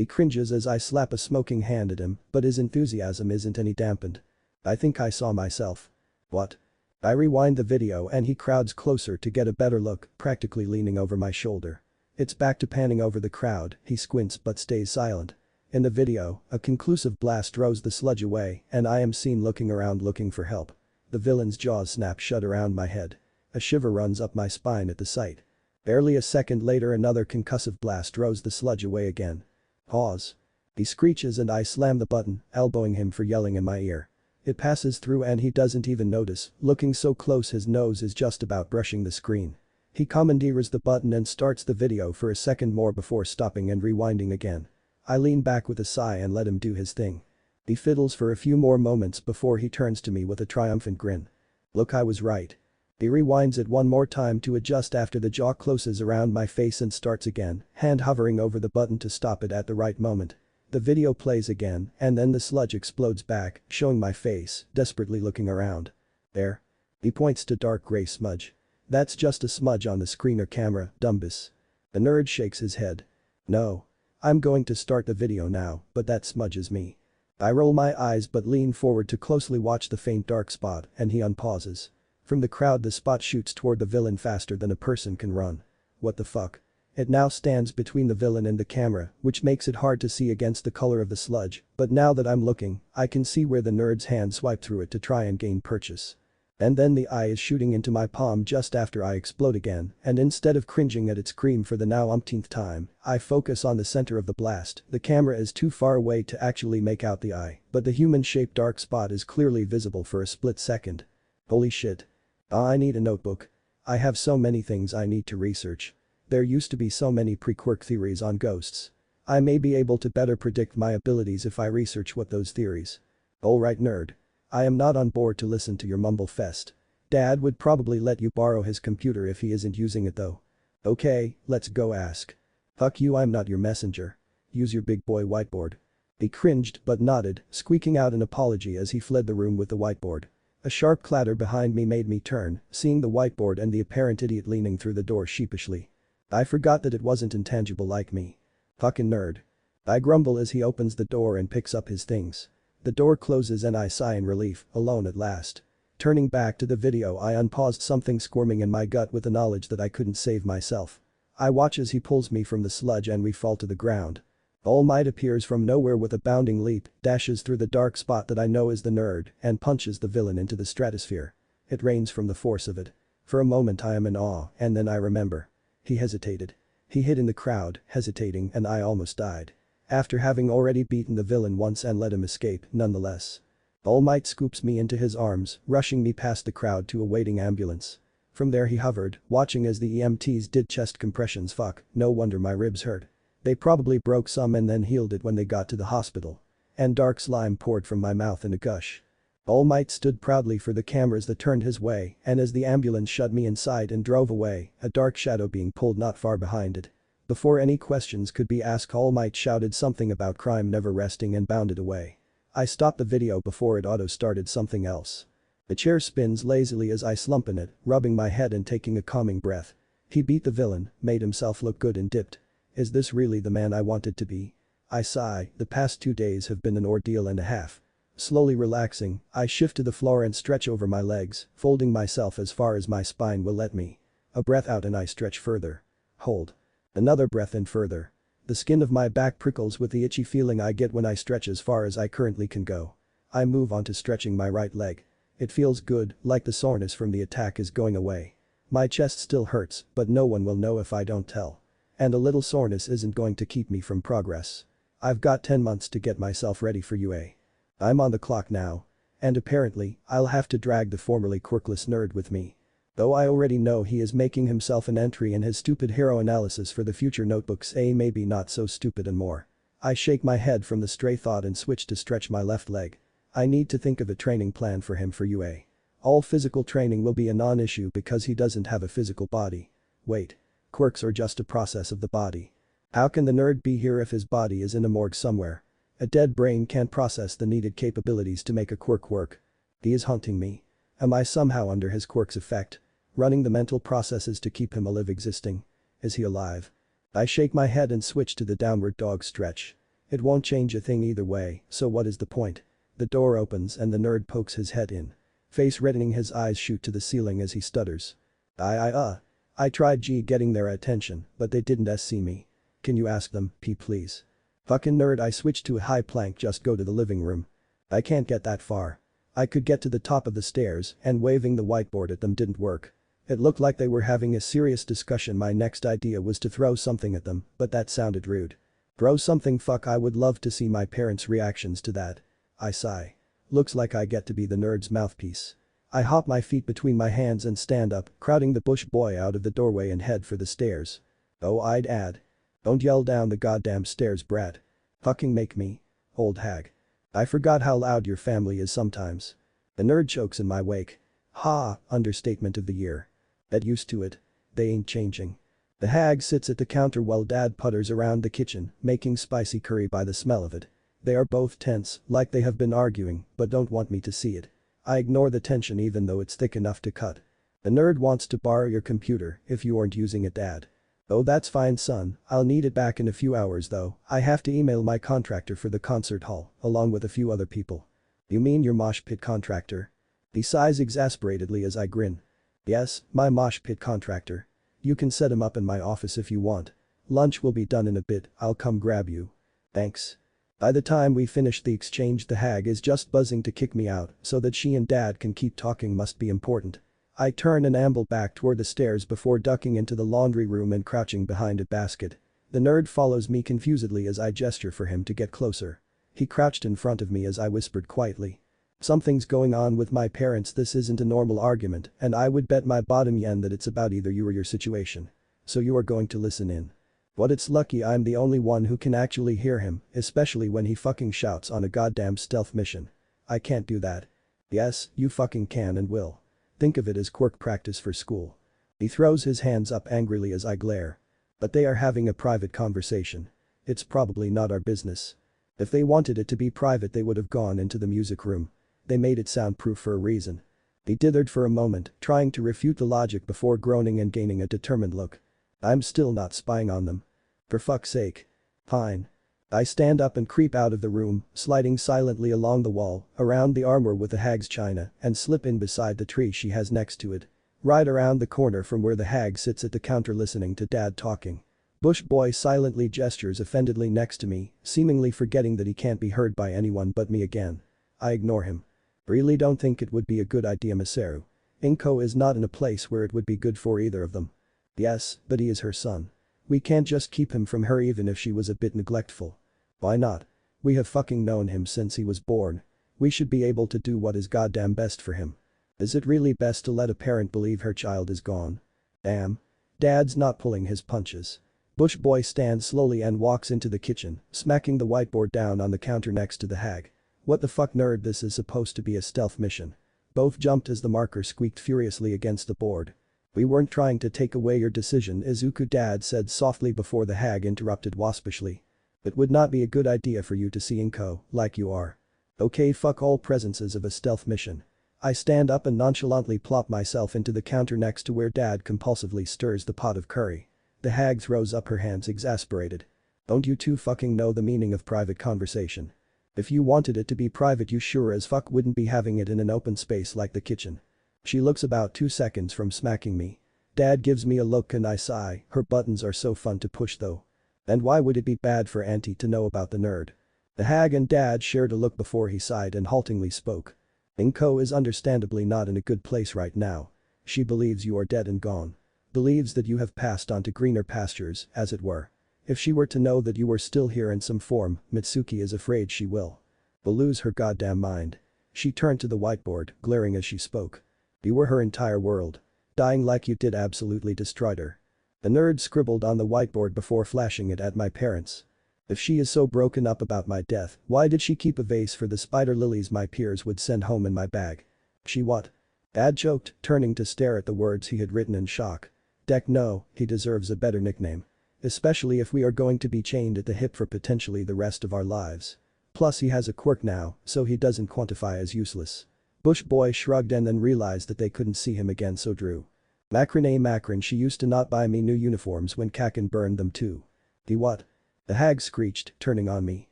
He cringes as I slap a smoking hand at him, but his enthusiasm isn't any dampened. I think I saw myself. What? I rewind the video and he crowds closer to get a better look, practically leaning over my shoulder. It's back to panning over the crowd, he squints but stays silent. In the video, a conclusive blast throws the sludge away and I am seen looking around looking for help. The villain's jaws snap shut around my head. A shiver runs up my spine at the sight. Barely a second later another concussive blast throws the sludge away again. Pause. He screeches and I slam the button, elbowing him for yelling in my ear. It passes through and he doesn't even notice, looking so close his nose is just about brushing the screen. He commandeers the button and starts the video for a second more before stopping and rewinding again. I lean back with a sigh and let him do his thing. He fiddles for a few more moments before he turns to me with a triumphant grin. Look, I was right. He rewinds it one more time to adjust after the jaw closes around my face and starts again, hand hovering over the button to stop it at the right moment. The video plays again, and then the sludge explodes back, showing my face, desperately looking around. There. He points to dark gray smudge. That's just a smudge on the screen or camera, Dumbus. The nerd shakes his head. No. I'm going to start the video now, but that smudge is me. I roll my eyes but lean forward to closely watch the faint dark spot and he unpauses. From the crowd the spot shoots toward the villain faster than a person can run. What the fuck? It now stands between the villain and the camera, which makes it hard to see against the color of the sludge, but now that I'm looking, I can see where the nerd's hand swiped through it to try and gain purchase. And then the eye is shooting into my palm just after I explode again, and instead of cringing at its scream for the now umpteenth time, I focus on the center of the blast. The camera is too far away to actually make out the eye, but the human-shaped dark spot is clearly visible for a split second. Holy shit. I need a notebook. I have so many things I need to research. There used to be so many pre-Quirk theories on ghosts. I may be able to better predict my abilities if I research what those theories. Alright nerd. I am not on board to listen to your mumble fest. Dad would probably let you borrow his computer if he isn't using it though. Okay, let's go ask. Fuck you, I'm not your messenger. Use your big boy whiteboard. He cringed but nodded, squeaking out an apology as he fled the room with the whiteboard. A sharp clatter behind me made me turn, seeing the whiteboard and the apparent idiot leaning through the door sheepishly. I forgot that it wasn't intangible like me. Fucking nerd. I grumble as he opens the door and picks up his things. The door closes and I sigh in relief, alone at last. Turning back to the video I unpaused something squirming in my gut with the knowledge that I couldn't save myself. I watch as he pulls me from the sludge and we fall to the ground. All Might appears from nowhere with a bounding leap, dashes through the dark spot that I know is the nerd, and punches the villain into the stratosphere. It rains from the force of it. For a moment I am in awe, and then I remember. He hesitated. He hid in the crowd, hesitating, and I almost died. After having already beaten the villain once and let him escape, nonetheless. All Might scoops me into his arms, rushing me past the crowd to a waiting ambulance. From there he hovered, watching as the EMTs did chest compressions. Fuck, no wonder my ribs hurt. They probably broke some and then healed it when they got to the hospital. And dark slime poured from my mouth in a gush. All Might stood proudly for the cameras that turned his way, and as the ambulance shoved me inside and drove away, a dark shadow being pulled not far behind it. Before any questions could be asked, All Might shouted something about crime never resting and bounded away. I stopped the video before it auto-started something else. The chair spins lazily as I slump in it, rubbing my head and taking a calming breath. He beat the villain, made himself look good and dipped. Is this really the man I wanted to be? I sigh, the past 2 days have been an ordeal and a half. Slowly relaxing, I shift to the floor and stretch over my legs, folding myself as far as my spine will let me. A breath out and I stretch further. Hold. Another breath in further. The skin of my back prickles with the itchy feeling I get when I stretch as far as I currently can go. I move on to stretching my right leg. It feels good, like the soreness from the attack is going away. My chest still hurts, but no one will know if I don't tell. And a little soreness isn't going to keep me from progress. I've got 10 months to get myself ready for UA. I'm on the clock now. And apparently, I'll have to drag the formerly quirkless nerd with me. Though I already know he is making himself an entry in his stupid hero analysis for the future notebooks, maybe not so stupid and more. I shake my head from the stray thought and switch to stretch my left leg. I need to think of a training plan for him for UA. All physical training will be a non-issue because he doesn't have a physical body. Wait. Quirks are just a process of the body. How can the nerd be here if his body is in a morgue somewhere? A dead brain can't process the needed capabilities to make a quirk work. He is haunting me. Am I somehow under his quirk's effect? Running the mental processes to keep him alive existing? Is he alive? I shake my head and switch to the downward dog stretch. It won't change a thing either way, so what is the point? The door opens and the nerd pokes his head in. Face reddening, his eyes shoot to the ceiling as he stutters. I tried getting their attention, but they didn't see me. Can you ask them, please? Fucking nerd, I switched to a high plank, just go to the living room. I can't get that far. I could get to the top of the stairs and waving the whiteboard at them didn't work. It looked like they were having a serious discussion. My next idea was to throw something at them, but that sounded rude. Throw something? Fuck, I would love to see my parents' reactions to that. I sigh. Looks like I get to be the nerd's mouthpiece. I hop my feet between my hands and stand up, crowding the bush boy out of the doorway and head for the stairs. Oh, I'd add. Don't yell down the goddamn stairs, brat. Fucking make me. Old hag. I forgot how loud your family is sometimes. The nerd chokes in my wake. Ha, understatement of the year. Get used to it. They ain't changing. The hag sits at the counter while dad putters around the kitchen, making spicy curry by the smell of it. They are both tense, like they have been arguing, but don't want me to see it. I ignore the tension even though it's thick enough to cut. The nerd wants to borrow your computer if you aren't using it, dad. Oh, that's fine, son, I'll need it back in a few hours though. I have to email my contractor for the concert hall, along with a few other people. You mean your mosh pit contractor? He sighs exasperatedly as I grin. Yes, my mosh pit contractor. You can set him up in my office if you want. Lunch will be done in a bit, I'll come grab you. Thanks. By the time we finish the exchange, the hag is just buzzing to kick me out so that she and dad can keep talking. Must be important. I turn and amble back toward the stairs before ducking into the laundry room and crouching behind a basket. The nerd follows me confusedly as I gesture for him to get closer. He crouched in front of me as I whispered quietly. Something's going on with my parents. This isn't a normal argument, and I would bet my bottom yen that it's about either you or your situation. So you are going to listen in. What, it's lucky I'm the only one who can actually hear him, especially when he fucking shouts on a goddamn stealth mission. I can't do that. Yes, you fucking can and will. Think of it as Quirk practice for school. He throws his hands up angrily as I glare. But they are having a private conversation. It's probably not our business. If they wanted it to be private they would have gone into the music room. They made it soundproof for a reason. He dithered for a moment, trying to refute the logic before groaning and gaining a determined look. I'm still not spying on them. For fuck's sake. Fine. I stand up and creep out of the room, sliding silently along the wall, around the armor with the hag's china, and slip in beside the tree she has next to it. Right around the corner from where the hag sits at the counter listening to dad talking. Bush boy silently gestures offendedly next to me, seemingly forgetting that he can't be heard by anyone but me again. I ignore him. Really don't think it would be a good idea, Masaru. Inko is not in a place where it would be good for either of them. Yes, but he is her son. We can't just keep him from her even if she was a bit neglectful. Why not? We have fucking known him since he was born. We should be able to do what is goddamn best for him. Is it really best to let a parent believe her child is gone? Damn. Dad's not pulling his punches. Bush boy stands slowly and walks into the kitchen, smacking the whiteboard down on the counter next to the hag. What the fuck, nerd, this is supposed to be a stealth mission. Both jumped as the marker squeaked furiously against the board. We weren't trying to take away your decision, Izuku, dad said softly before the hag interrupted waspishly. It would not be a good idea for you to see Inko, like you are. Okay, fuck all presences of a stealth mission. I stand up and nonchalantly plop myself into the counter next to where dad compulsively stirs the pot of curry. The hag throws up her hands exasperated. Don't you two fucking know the meaning of private conversation? If you wanted it to be private you sure as fuck wouldn't be having it in an open space like the kitchen. She looks about 2 seconds from smacking me. Dad gives me a look and I sigh, her buttons are so fun to push though. And why would it be bad for Auntie to know about the nerd? The hag and dad shared a look before he sighed and haltingly spoke. Inko is understandably not in a good place right now. She believes you are dead and gone. Believes that you have passed on to greener pastures, as it were. If she were to know that you were still here in some form, Mitsuki is afraid she will lose her goddamn mind. She turned to the whiteboard, glaring as she spoke. You were her entire world. Dying like you did absolutely destroyed her. The nerd scribbled on the whiteboard before flashing it at my parents. If she is so broken up about my death, why did she keep a vase for the spider lilies my peers would send home in my bag? She what? Dad choked, turning to stare at the words he had written in shock. Deck, no, he deserves a better nickname. Especially if we are going to be chained at the hip for potentially the rest of our lives. Plus he has a quirk now, so he doesn't quantify as useless. Bush boy shrugged and then realized that they couldn't see him again, so drew. Macron, she used to not buy me new uniforms when Kakin burned them too. The what? The hag screeched, turning on me.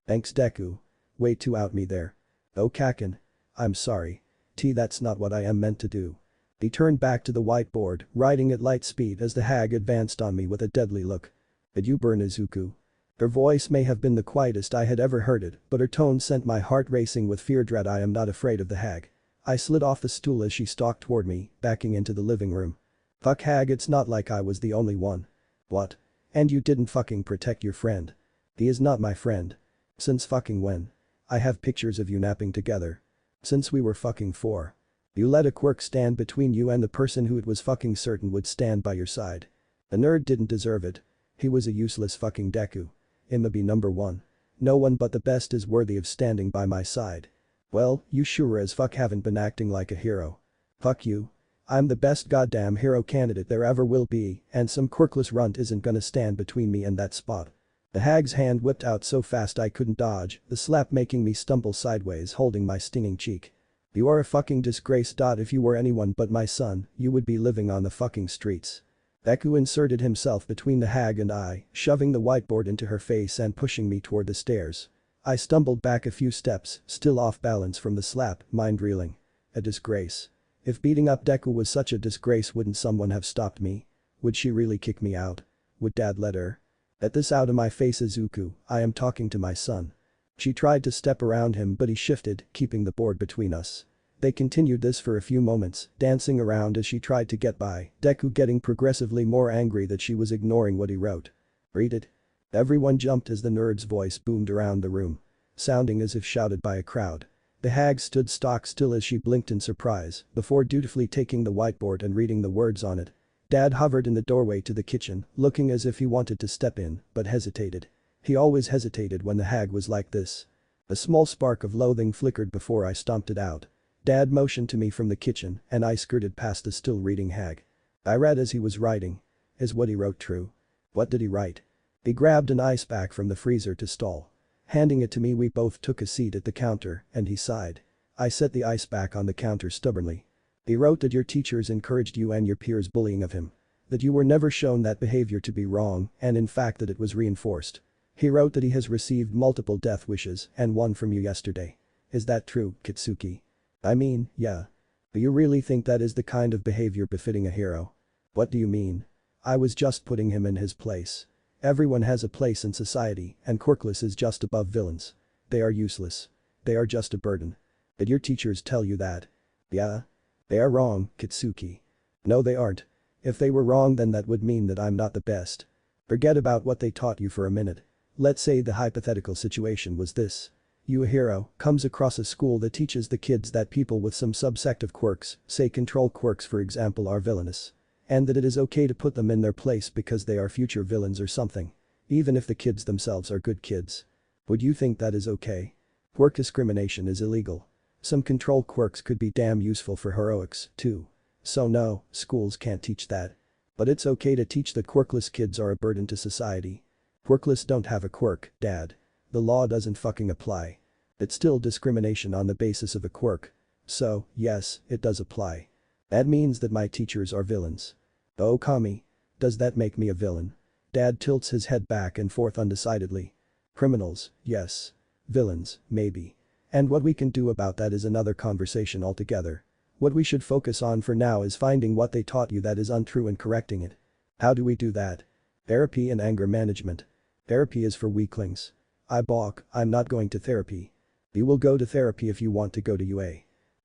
Thanks Deku. Way to out me there. Oh Kakin. I'm sorry. That's not what I am meant to do. He turned back to the whiteboard, writing at light speed as the hag advanced on me with a deadly look. Did you burn Izuku? Her voice may have been the quietest I had ever heard it, but her tone sent my heart racing with fear. Dread. I am not afraid of the hag. I slid off the stool as she stalked toward me, backing into the living room. Fuck hag, it's not like I was the only one. What? And you didn't fucking protect your friend? He is not my friend. Since fucking when? I have pictures of you napping together. Since we were fucking 4. You let a quirk stand between you and the person who it was fucking certain would stand by your side. The nerd didn't deserve it. He was a useless fucking Deku. I'ma be number 1. No one but the best is worthy of standing by my side. Well, you sure as fuck haven't been acting like a hero. Fuck you. I'm the best goddamn hero candidate there ever will be, and some quirkless runt isn't gonna stand between me and that spot. The hag's hand whipped out so fast I couldn't dodge, the slap making me stumble sideways holding my stinging cheek. You are a fucking disgrace. If you were anyone but my son, you would be living on the fucking streets. Deku inserted himself between the hag and I, shoving the whiteboard into her face and pushing me toward the stairs. I stumbled back a few steps, still off balance from the slap, mind reeling. A disgrace. If beating up Deku was such a disgrace, wouldn't someone have stopped me? Would she really kick me out? Would Dad let her? At this out of my face Izuku, I am talking to my son. She tried to step around him but he shifted, keeping the board between us. They continued this for a few moments, dancing around as she tried to get by, Deku getting progressively more angry that she was ignoring what he wrote. Read it. Everyone jumped as the nerd's voice boomed around the room, sounding as if shouted by a crowd. The hag stood stock still as she blinked in surprise, before dutifully taking the whiteboard and reading the words on it. Dad hovered in the doorway to the kitchen, looking as if he wanted to step in, but hesitated. He always hesitated when the hag was like this. A small spark of loathing flickered before I stomped it out. Dad motioned to me from the kitchen and I skirted past the still reading hag. I read as he was writing. Is what he wrote true? What did he write? He grabbed an ice pack from the freezer to stall. Handing it to me, we both took a seat at the counter and he sighed. I set the ice pack on the counter stubbornly. He wrote that your teachers encouraged you and your peers' bullying of him. That you were never shown that behavior to be wrong and in fact that it was reinforced. He wrote that he has received multiple death wishes and one from you yesterday. Is that true, Kitsuki? I mean, yeah. Do you really think that is the kind of behavior befitting a hero? What do you mean? I was just putting him in his place. Everyone has a place in society and Quirkless is just above villains. They are useless. They are just a burden. Did your teachers tell you that? Yeah. They are wrong, Kitsuki. No they aren't. If they were wrong then that would mean that I'm not the best. Forget about what they taught you for a minute. Let's say the hypothetical situation was this. You, a hero, comes across a school that teaches the kids that people with some subsect of quirks, say control quirks for example, are villainous. And that it is okay to put them in their place because they are future villains or something. Even if the kids themselves are good kids. Would you think that is okay? Quirk discrimination is illegal. Some control quirks could be damn useful for heroics, too. So no, schools can't teach that. But it's okay to teach that quirkless kids are a burden to society. Quirkless don't have a quirk, Dad. The law doesn't fucking apply. It's still discrimination on the basis of a quirk. So, yes, it does apply. That means that my teachers are villains. Oh Kami. Does that make me a villain? Dad tilts his head back and forth undecidedly. Criminals, yes. Villains, maybe. And what we can do about that is another conversation altogether. What we should focus on for now is finding what they taught you that is untrue and correcting it. How do we do that? Therapy and anger management. Therapy is for weaklings. I balk, I'm not going to therapy. You will go to therapy if you want to go to UA.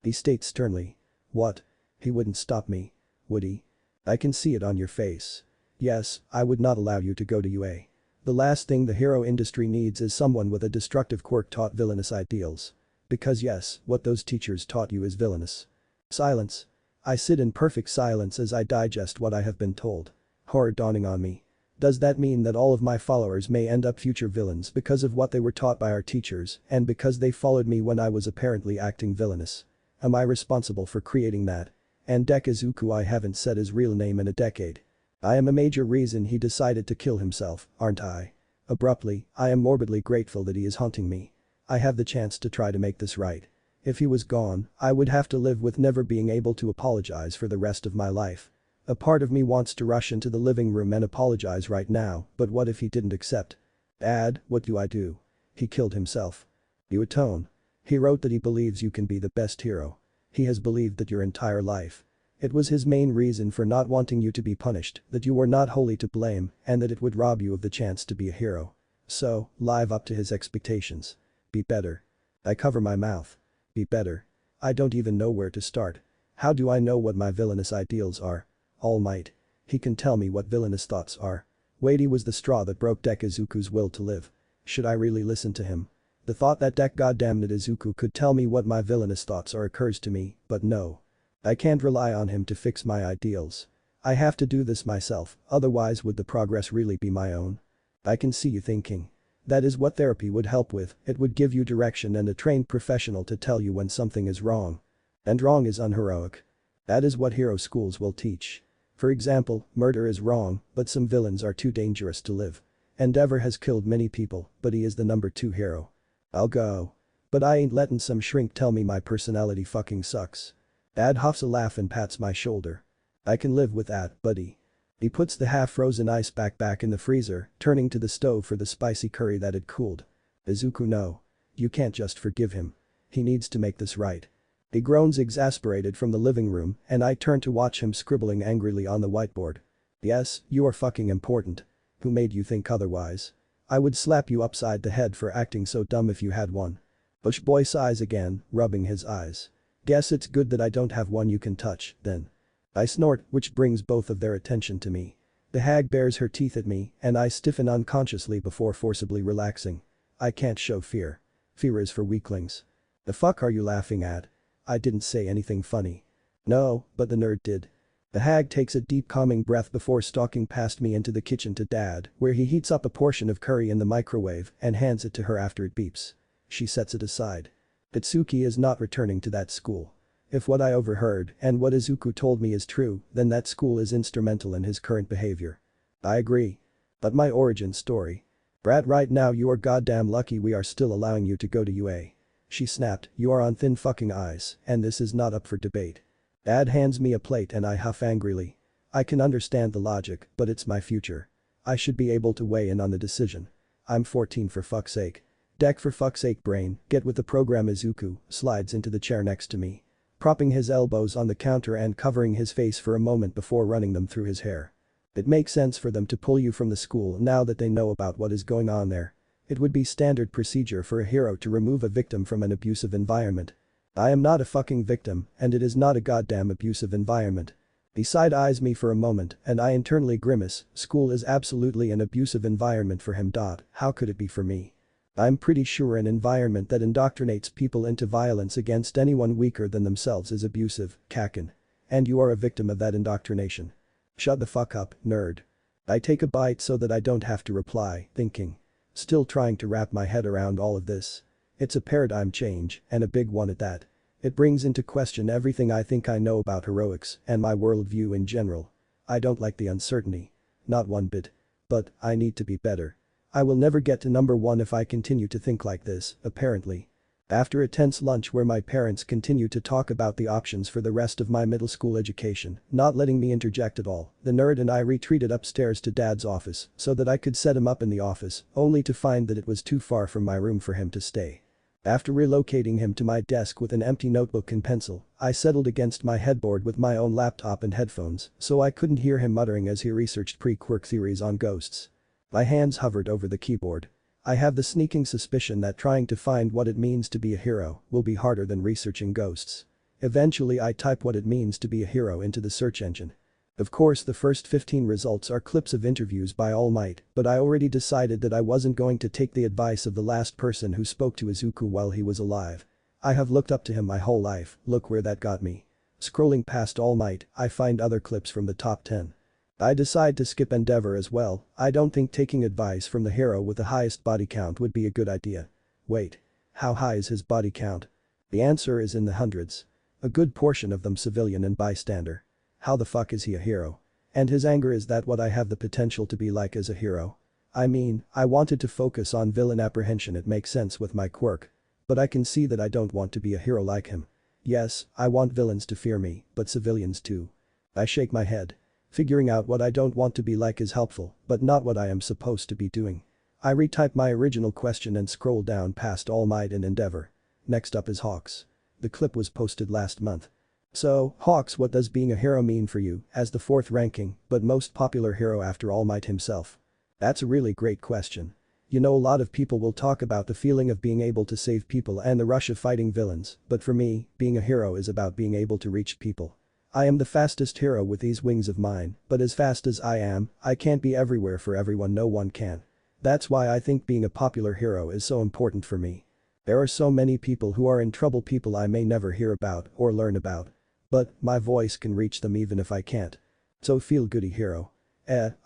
He states sternly. What? He wouldn't stop me. Would he? I can see it on your face. Yes, I would not allow you to go to UA. The last thing the hero industry needs is someone with a destructive quirk taught villainous ideals. Because yes, what those teachers taught you is villainous. Silence. I sit in perfect silence as I digest what I have been told. Horror dawning on me. Does that mean that all of my followers may end up future villains because of what they were taught by our teachers and because they followed me when I was apparently acting villainous? Am I responsible for creating that? And Dekizuku, I haven't said his real name in a decade. I am a major reason he decided to kill himself, aren't I? Abruptly, I am morbidly grateful that he is haunting me. I have the chance to try to make this right. If he was gone, I would have to live with never being able to apologize for the rest of my life. A part of me wants to rush into the living room and apologize right now, but what if he didn't accept? Dad, what do I do? He killed himself. You atone. He wrote that he believes you can be the best hero. He has believed that your entire life. It was his main reason for not wanting you to be punished, that you were not wholly to blame and that it would rob you of the chance to be a hero. So, live up to his expectations. Be better. I cover my mouth. Be better. I don't even know where to start. How do I know what my villainous ideals are? All Might. He can tell me what villainous thoughts are. Wadey was the straw that broke Izuku's will to live. Should I really listen to him? The thought that goddamned Izuku could tell me what my villainous thoughts are occurs to me, but no. I can't rely on him to fix my ideals. I have to do this myself, otherwise would the progress really be my own? I can see you thinking. That is what therapy would help with, it would give you direction and a trained professional to tell you when something is wrong. And wrong is unheroic. That is what hero schools will teach. For example, murder is wrong, but some villains are too dangerous to live. Endeavor has killed many people, but he is the number 2 hero. I'll go. But I ain't letting some shrink tell me my personality fucking sucks. Dad huffs a laugh and pats my shoulder. I can live with that, buddy. He puts the half-frozen ice back in the freezer, turning to the stove for the spicy curry that had cooled. Izuku, no. You can't just forgive him. He needs to make this right. He groans exasperated from the living room and I turn to watch him scribbling angrily on the whiteboard. Yes, you are fucking important. Who made you think otherwise? I would slap you upside the head for acting so dumb if you had one. Bush boy sighs again, rubbing his eyes. Guess it's good that I don't have one you can touch, then. I snort, which brings both of their attention to me. The hag bares her teeth at me and I stiffen unconsciously before forcibly relaxing. I can't show fear. Fear is for weaklings. The fuck are you laughing at? I didn't say anything funny. No, but the nerd did. The hag takes a deep calming breath before stalking past me into the kitchen to Dad, where he heats up a portion of curry in the microwave and hands it to her after it beeps. She sets it aside. Itsuki is not returning to that school. If what I overheard and what Izuku told me is true, then that school is instrumental in his current behavior. I agree. But my origin story. Brad, right now you are goddamn lucky we are still allowing you to go to UA. She snapped, you are on thin fucking ice, and this is not up for debate. Dad hands me a plate and I huff angrily. I can understand the logic, but it's my future. I should be able to weigh in on the decision. I'm 14 for fuck's sake. Deck for fuck's sake brain, get with the program. Izuku slides into the chair next to me. Propping his elbows on the counter and covering his face for a moment before running them through his hair. It makes sense for them to pull you from the school now that they know about what is going on there. It would be standard procedure for a hero to remove a victim from an abusive environment. I am not a fucking victim and it is not a goddamn abusive environment. He side-eyes me for a moment and I internally grimace, school is absolutely an abusive environment for him. How could it be for me? I'm pretty sure an environment that indoctrinates people into violence against anyone weaker than themselves is abusive, Kakin. And you are a victim of that indoctrination. Shut the fuck up, nerd. I take a bite so that I don't have to reply, thinking. Still trying to wrap my head around all of this. It's a paradigm change, and a big one at that. It brings into question everything I think I know about heroics and my worldview in general. I don't like the uncertainty. Not one bit. But, I need to be better. I will never get to number 1 if I continue to think like this, apparently. After a tense lunch where my parents continue to talk about the options for the rest of my middle school education, not letting me interject at all, the nerd and I retreated upstairs to Dad's office so that I could set him up in the office, only to find that it was too far from my room for him to stay. After relocating him to my desk with an empty notebook and pencil, I settled against my headboard with my own laptop and headphones so I couldn't hear him muttering as he researched pre-Quirk theories on ghosts. My hands hovered over the keyboard. I have the sneaking suspicion that trying to find what it means to be a hero will be harder than researching ghosts. Eventually I type what it means to be a hero into the search engine. Of course the first 15 results are clips of interviews by All Might, but I already decided that I wasn't going to take the advice of the last person who spoke to Izuku while he was alive. I have looked up to him my whole life, look where that got me. Scrolling past All Might, I find other clips from the top 10. I decide to skip Endeavor as well. I don't think taking advice from the hero with the highest body count would be a good idea. Wait. How high is his body count? The answer is in the hundreds. A good portion of them civilian and bystander. How the fuck is he a hero? And his anger, is that what I have the potential to be like as a hero? I mean, I wanted to focus on villain apprehension, it makes sense with my quirk. But I can see that I don't want to be a hero like him. Yes, I want villains to fear me, but civilians too. I shake my head. Figuring out what I don't want to be like is helpful, but not what I am supposed to be doing. I retyped my original question and scrolled down past All Might and Endeavor. Next up is Hawks. The clip was posted last month. So, Hawks, what does being a hero mean for you, as the 4th ranking, but most popular hero after All Might himself? That's a really great question. You know, a lot of people will talk about the feeling of being able to save people and the rush of fighting villains, but for me, being a hero is about being able to reach people. I am the fastest hero with these wings of mine, but as fast as I am, I can't be everywhere for everyone, no one can. That's why I think being a popular hero is so important for me. There are so many people who are in trouble, people I may never hear about or learn about. But, my voice can reach them even if I can't. So feel goody hero.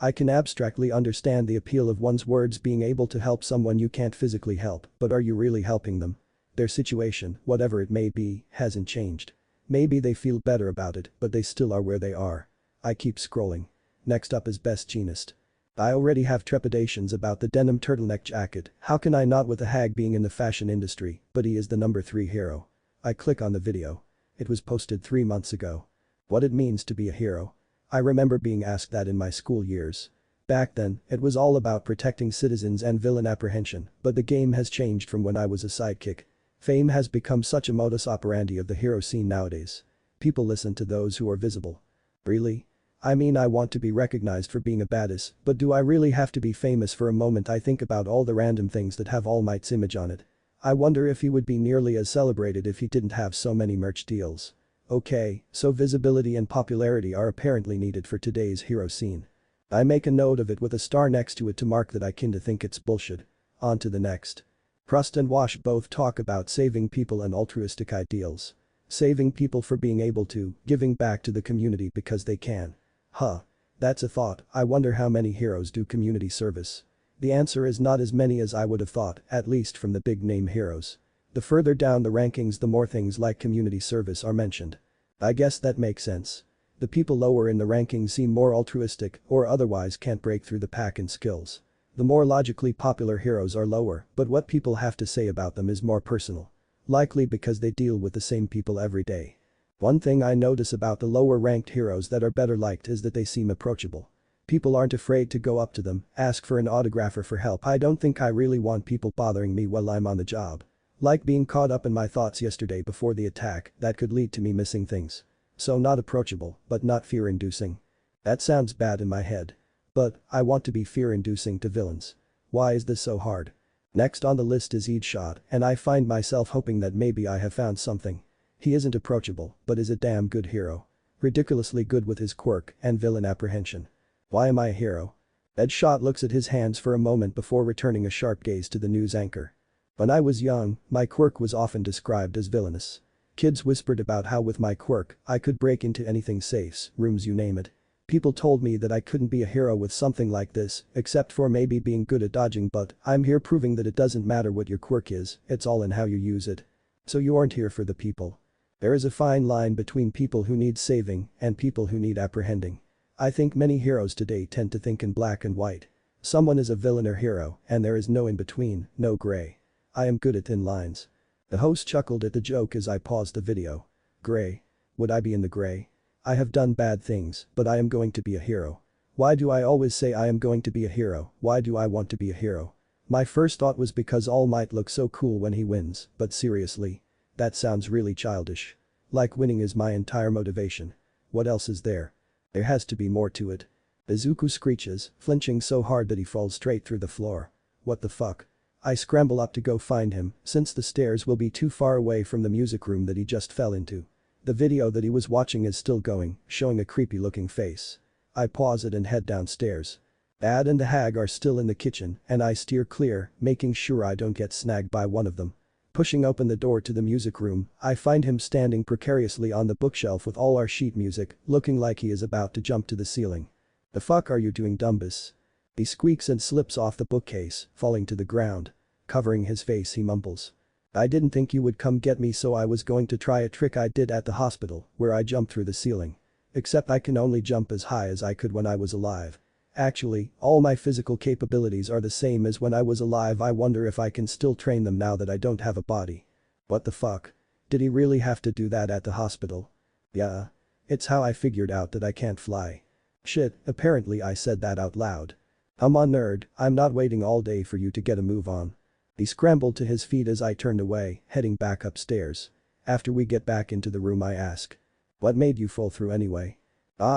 I can abstractly understand the appeal of one's words being able to help someone you can't physically help, but are you really helping them? Their situation, whatever it may be, hasn't changed. Maybe they feel better about it, but they still are where they are. I keep scrolling. Next up is Best Jeanist. I already have trepidations about the denim turtleneck jacket, how can I not, with a hag being in the fashion industry, but he is the number 3 hero. I click on the video. It was posted 3 months ago. What it means to be a hero. I remember being asked that in my school years. Back then, it was all about protecting citizens and villain apprehension, but the game has changed from when I was a sidekick. Fame has become such a modus operandi of the hero scene nowadays. People listen to those who are visible. Really? I mean, I want to be recognized for being a badass, but do I really have to be famous? For a moment I think about all the random things that have All Might's image on it. I wonder if he would be nearly as celebrated if he didn't have so many merch deals. Okay, so visibility and popularity are apparently needed for today's hero scene. I make a note of it with a star next to it to mark that I kinda think it's bullshit. On to the next. Crust and Wash both talk about saving people and altruistic ideals. Saving people for being able to, giving back to the community because they can. Huh. That's a thought. I wonder how many heroes do community service. The answer is not as many as I would have thought, at least from the big name heroes. The further down the rankings the more things like community service are mentioned. I guess that makes sense. The people lower in the rankings seem more altruistic or otherwise can't break through the pack in skills. The more logically popular heroes are lower, but what people have to say about them is more personal. Likely because they deal with the same people every day. One thing I notice about the lower ranked heroes that are better liked is that they seem approachable. People aren't afraid to go up to them, ask for an autograph or for help. I don't think I really want people bothering me while I'm on the job. Like being caught up in my thoughts yesterday before the attack, that could lead to me missing things. So not approachable, but not fear-inducing. That sounds bad in my head. But, I want to be fear-inducing to villains. Why is this so hard? Next on the list is Eadshot, and I find myself hoping that maybe I have found something. He isn't approachable, but is a damn good hero. Ridiculously good with his quirk and villain apprehension. Why am I a hero? Eadshot looks at his hands for a moment before returning a sharp gaze to the news anchor. When I was young, my quirk was often described as villainous. Kids whispered about how with my quirk, I could break into anything, safes, rooms, you name it. People told me that I couldn't be a hero with something like this, except for maybe being good at dodging, but I'm here proving that it doesn't matter what your quirk is, it's all in how you use it. So you aren't here for the people. There is a fine line between people who need saving and people who need apprehending. I think many heroes today tend to think in black and white. Someone is a villain or hero, and there is no in between, no gray. I am good at thin lines. The host chuckled at the joke as I paused the video. Gray. Would I be in the gray? I have done bad things, but I am going to be a hero. Why do I always say I am going to be a hero? Why do I want to be a hero? My first thought was because All Might looks so cool when he wins, but seriously. That sounds really childish. Like winning is my entire motivation. What else is there? There has to be more to it. Izuku screeches, flinching so hard that he falls straight through the floor. What the fuck? I scramble up to go find him, since the stairs will be too far away from the music room that he just fell into. The video that he was watching is still going, showing a creepy looking face. I pause it and head downstairs. Ad and the hag are still in the kitchen, and I steer clear, making sure I don't get snagged by one of them. Pushing open the door to the music room, I find him standing precariously on the bookshelf with all our sheet music, looking like he is about to jump to the ceiling. The fuck are you doing, Dumbus? He squeaks and slips off the bookcase, falling to the ground. Covering his face he mumbles. I didn't think you would come get me, so I was going to try a trick I did at the hospital, where I jumped through the ceiling. Except I can only jump as high as I could when I was alive. Actually, all my physical capabilities are the same as when I was alive. I wonder if I can still train them now that I don't have a body. What the fuck? Did he really have to do that at the hospital? Yeah. It's how I figured out that I can't fly. Shit, apparently I said that out loud. Come on nerd, I'm not waiting all day for you to get a move on. He scrambled to his feet as I turned away, heading back upstairs. After we get back into the room I ask. What made you fall through anyway?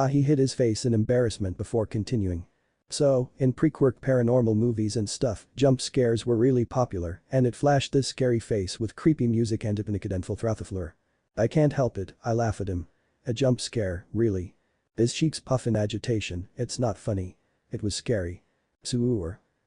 He hid his face in embarrassment before continuing. So, in pre-Quirk paranormal movies and stuff, jump scares were really popular and it flashed this scary face with creepy music and hypnocidentful throughout the floor. I can't help it, I laugh at him. A jump scare, really? His cheeks puff in agitation, it's not funny. It was scary.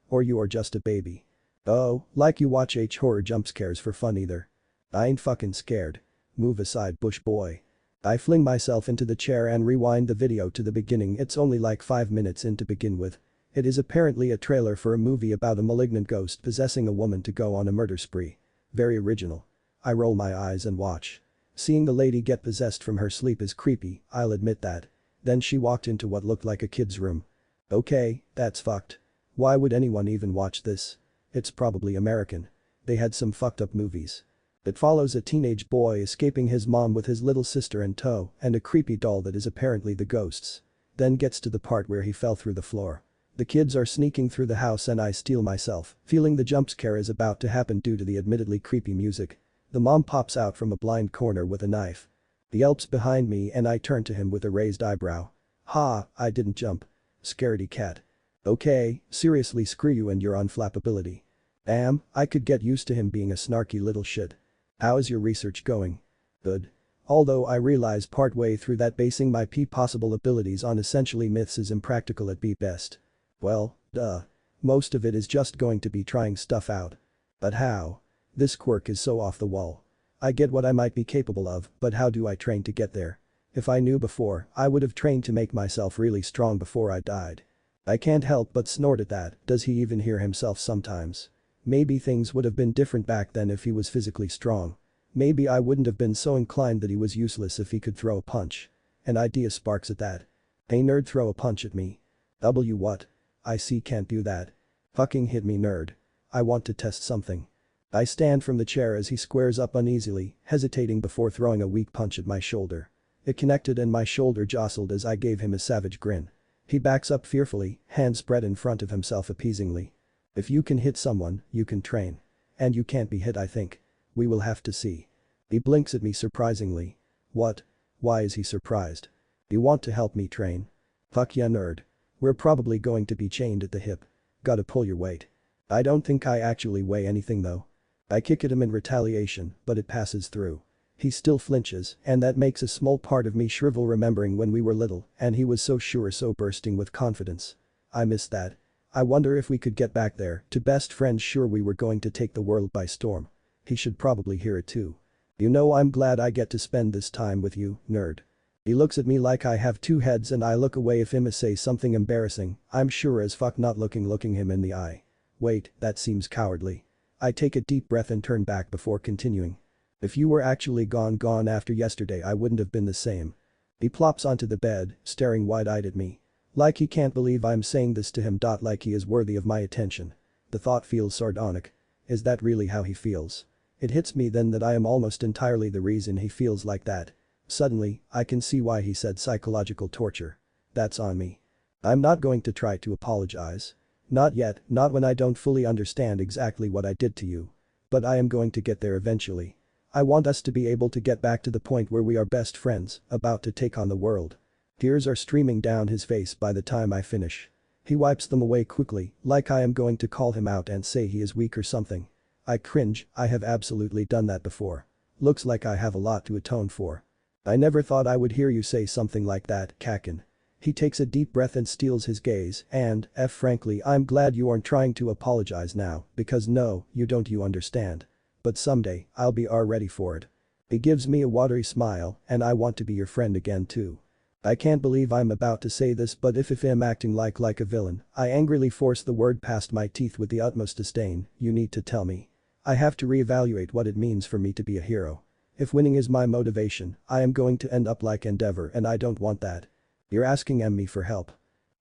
Or you are just a baby. Oh, like you watch horror jump scares for fun either. I ain't fucking scared. Move aside bush boy. I fling myself into the chair and rewind the video to the beginning. It's only like 5 minutes in to begin with. It is apparently a trailer for a movie about a malignant ghost possessing a woman to go on a murder spree. Very original. I roll my eyes and watch. Seeing the lady get possessed from her sleep is creepy, I'll admit that. Then she walked into what looked like a kid's room. Okay, that's fucked. Why would anyone even watch this? It's probably American. They had some fucked up movies. It follows a teenage boy escaping his mom with his little sister in tow and a creepy doll that is apparently the ghost's. Then gets to the part where he fell through the floor. The kids are sneaking through the house and I steel myself, feeling the jump scare is about to happen due to the admittedly creepy music. The mom pops out from a blind corner with a knife. He yelps behind me and I turn to him with a raised eyebrow. Ha, I didn't jump. Scaredy cat. Okay, seriously screw you and your unflappability. I could get used to him being a snarky little shit. How is your research going? Good. Although I realize partway through that basing my possible abilities on essentially myths is impractical at best. Well, duh. Most of it is just going to be trying stuff out. But how? This quirk is so off the wall. I get what I might be capable of, but how do I train to get there? If I knew before, I would have trained to make myself really strong before I died. I can't help but snort at that, does he even hear himself sometimes? Maybe things would have been different back then if he was physically strong. Maybe I wouldn't have been so inclined that he was useless if he could throw a punch. An idea sparks at that. Hey nerd, throw a punch at me. What? I see, can't do that. Fucking hit me nerd. I want to test something. I stand from the chair as he squares up uneasily, hesitating before throwing a weak punch at my shoulder. It connected and my shoulder jostled as I gave him a savage grin. He backs up fearfully, hands spread in front of himself appeasingly. If you can hit someone, you can train. And you can't be hit, I think. We will have to see. He blinks at me surprisingly. What? Why is he surprised? You want to help me train? Fuck yeah nerd. We're probably going to be chained at the hip. Gotta pull your weight. I don't think I actually weigh anything though. I kick at him in retaliation, but it passes through. He still flinches, and that makes a small part of me shrivel remembering when we were little and he was so sure, so bursting with confidence. I miss that. I wonder if we could get back there to best friends sure we were going to take the world by storm. He should probably hear it too. You know, I'm glad I get to spend this time with you, nerd. He looks at me like I have two heads and I look away if him say something embarrassing, I'm sure as fuck not looking him in the eye. Wait, that seems cowardly. I take a deep breath and turn back before continuing. If you were actually gone after yesterday I wouldn't have been the same. He plops onto the bed, staring wide-eyed at me. Like he can't believe I'm saying this to him. Like he is worthy of my attention. The thought feels sardonic. Is that really how he feels? It hits me then that I am almost entirely the reason he feels like that. Suddenly, I can see why he said psychological torture. That's on me. I'm not going to try to apologize. Not yet, not when I don't fully understand exactly what I did to you. But I am going to get there eventually. I want us to be able to get back to the point where we are best friends, about to take on the world. Tears are streaming down his face by the time I finish. He wipes them away quickly, like I am going to call him out and say he is weak or something. I cringe, I have absolutely done that before. Looks like I have a lot to atone for. I never thought I would hear you say something like that, Kakin. He takes a deep breath and steals his gaze and, frankly I'm glad you aren't trying to apologize now, because no, you don't you understand. But someday, I'll be ready for it. He gives me a watery smile and I want to be your friend again too. I can't believe I'm about to say this but if I'm acting like a villain, I angrily force the word past my teeth with the utmost disdain, you need to tell me. I have to reevaluate what it means for me to be a hero. If winning is my motivation, I am going to end up like Endeavor and I don't want that. You're asking me for help.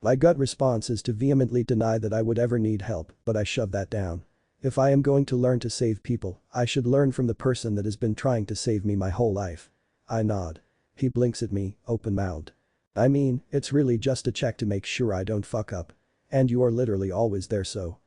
My gut response is to vehemently deny that I would ever need help, but I shove that down. If I am going to learn to save people, I should learn from the person that has been trying to save me my whole life. I nod. He blinks at me, open-mouthed. I mean, it's really just a check to make sure I don't fuck up. And you are literally always there so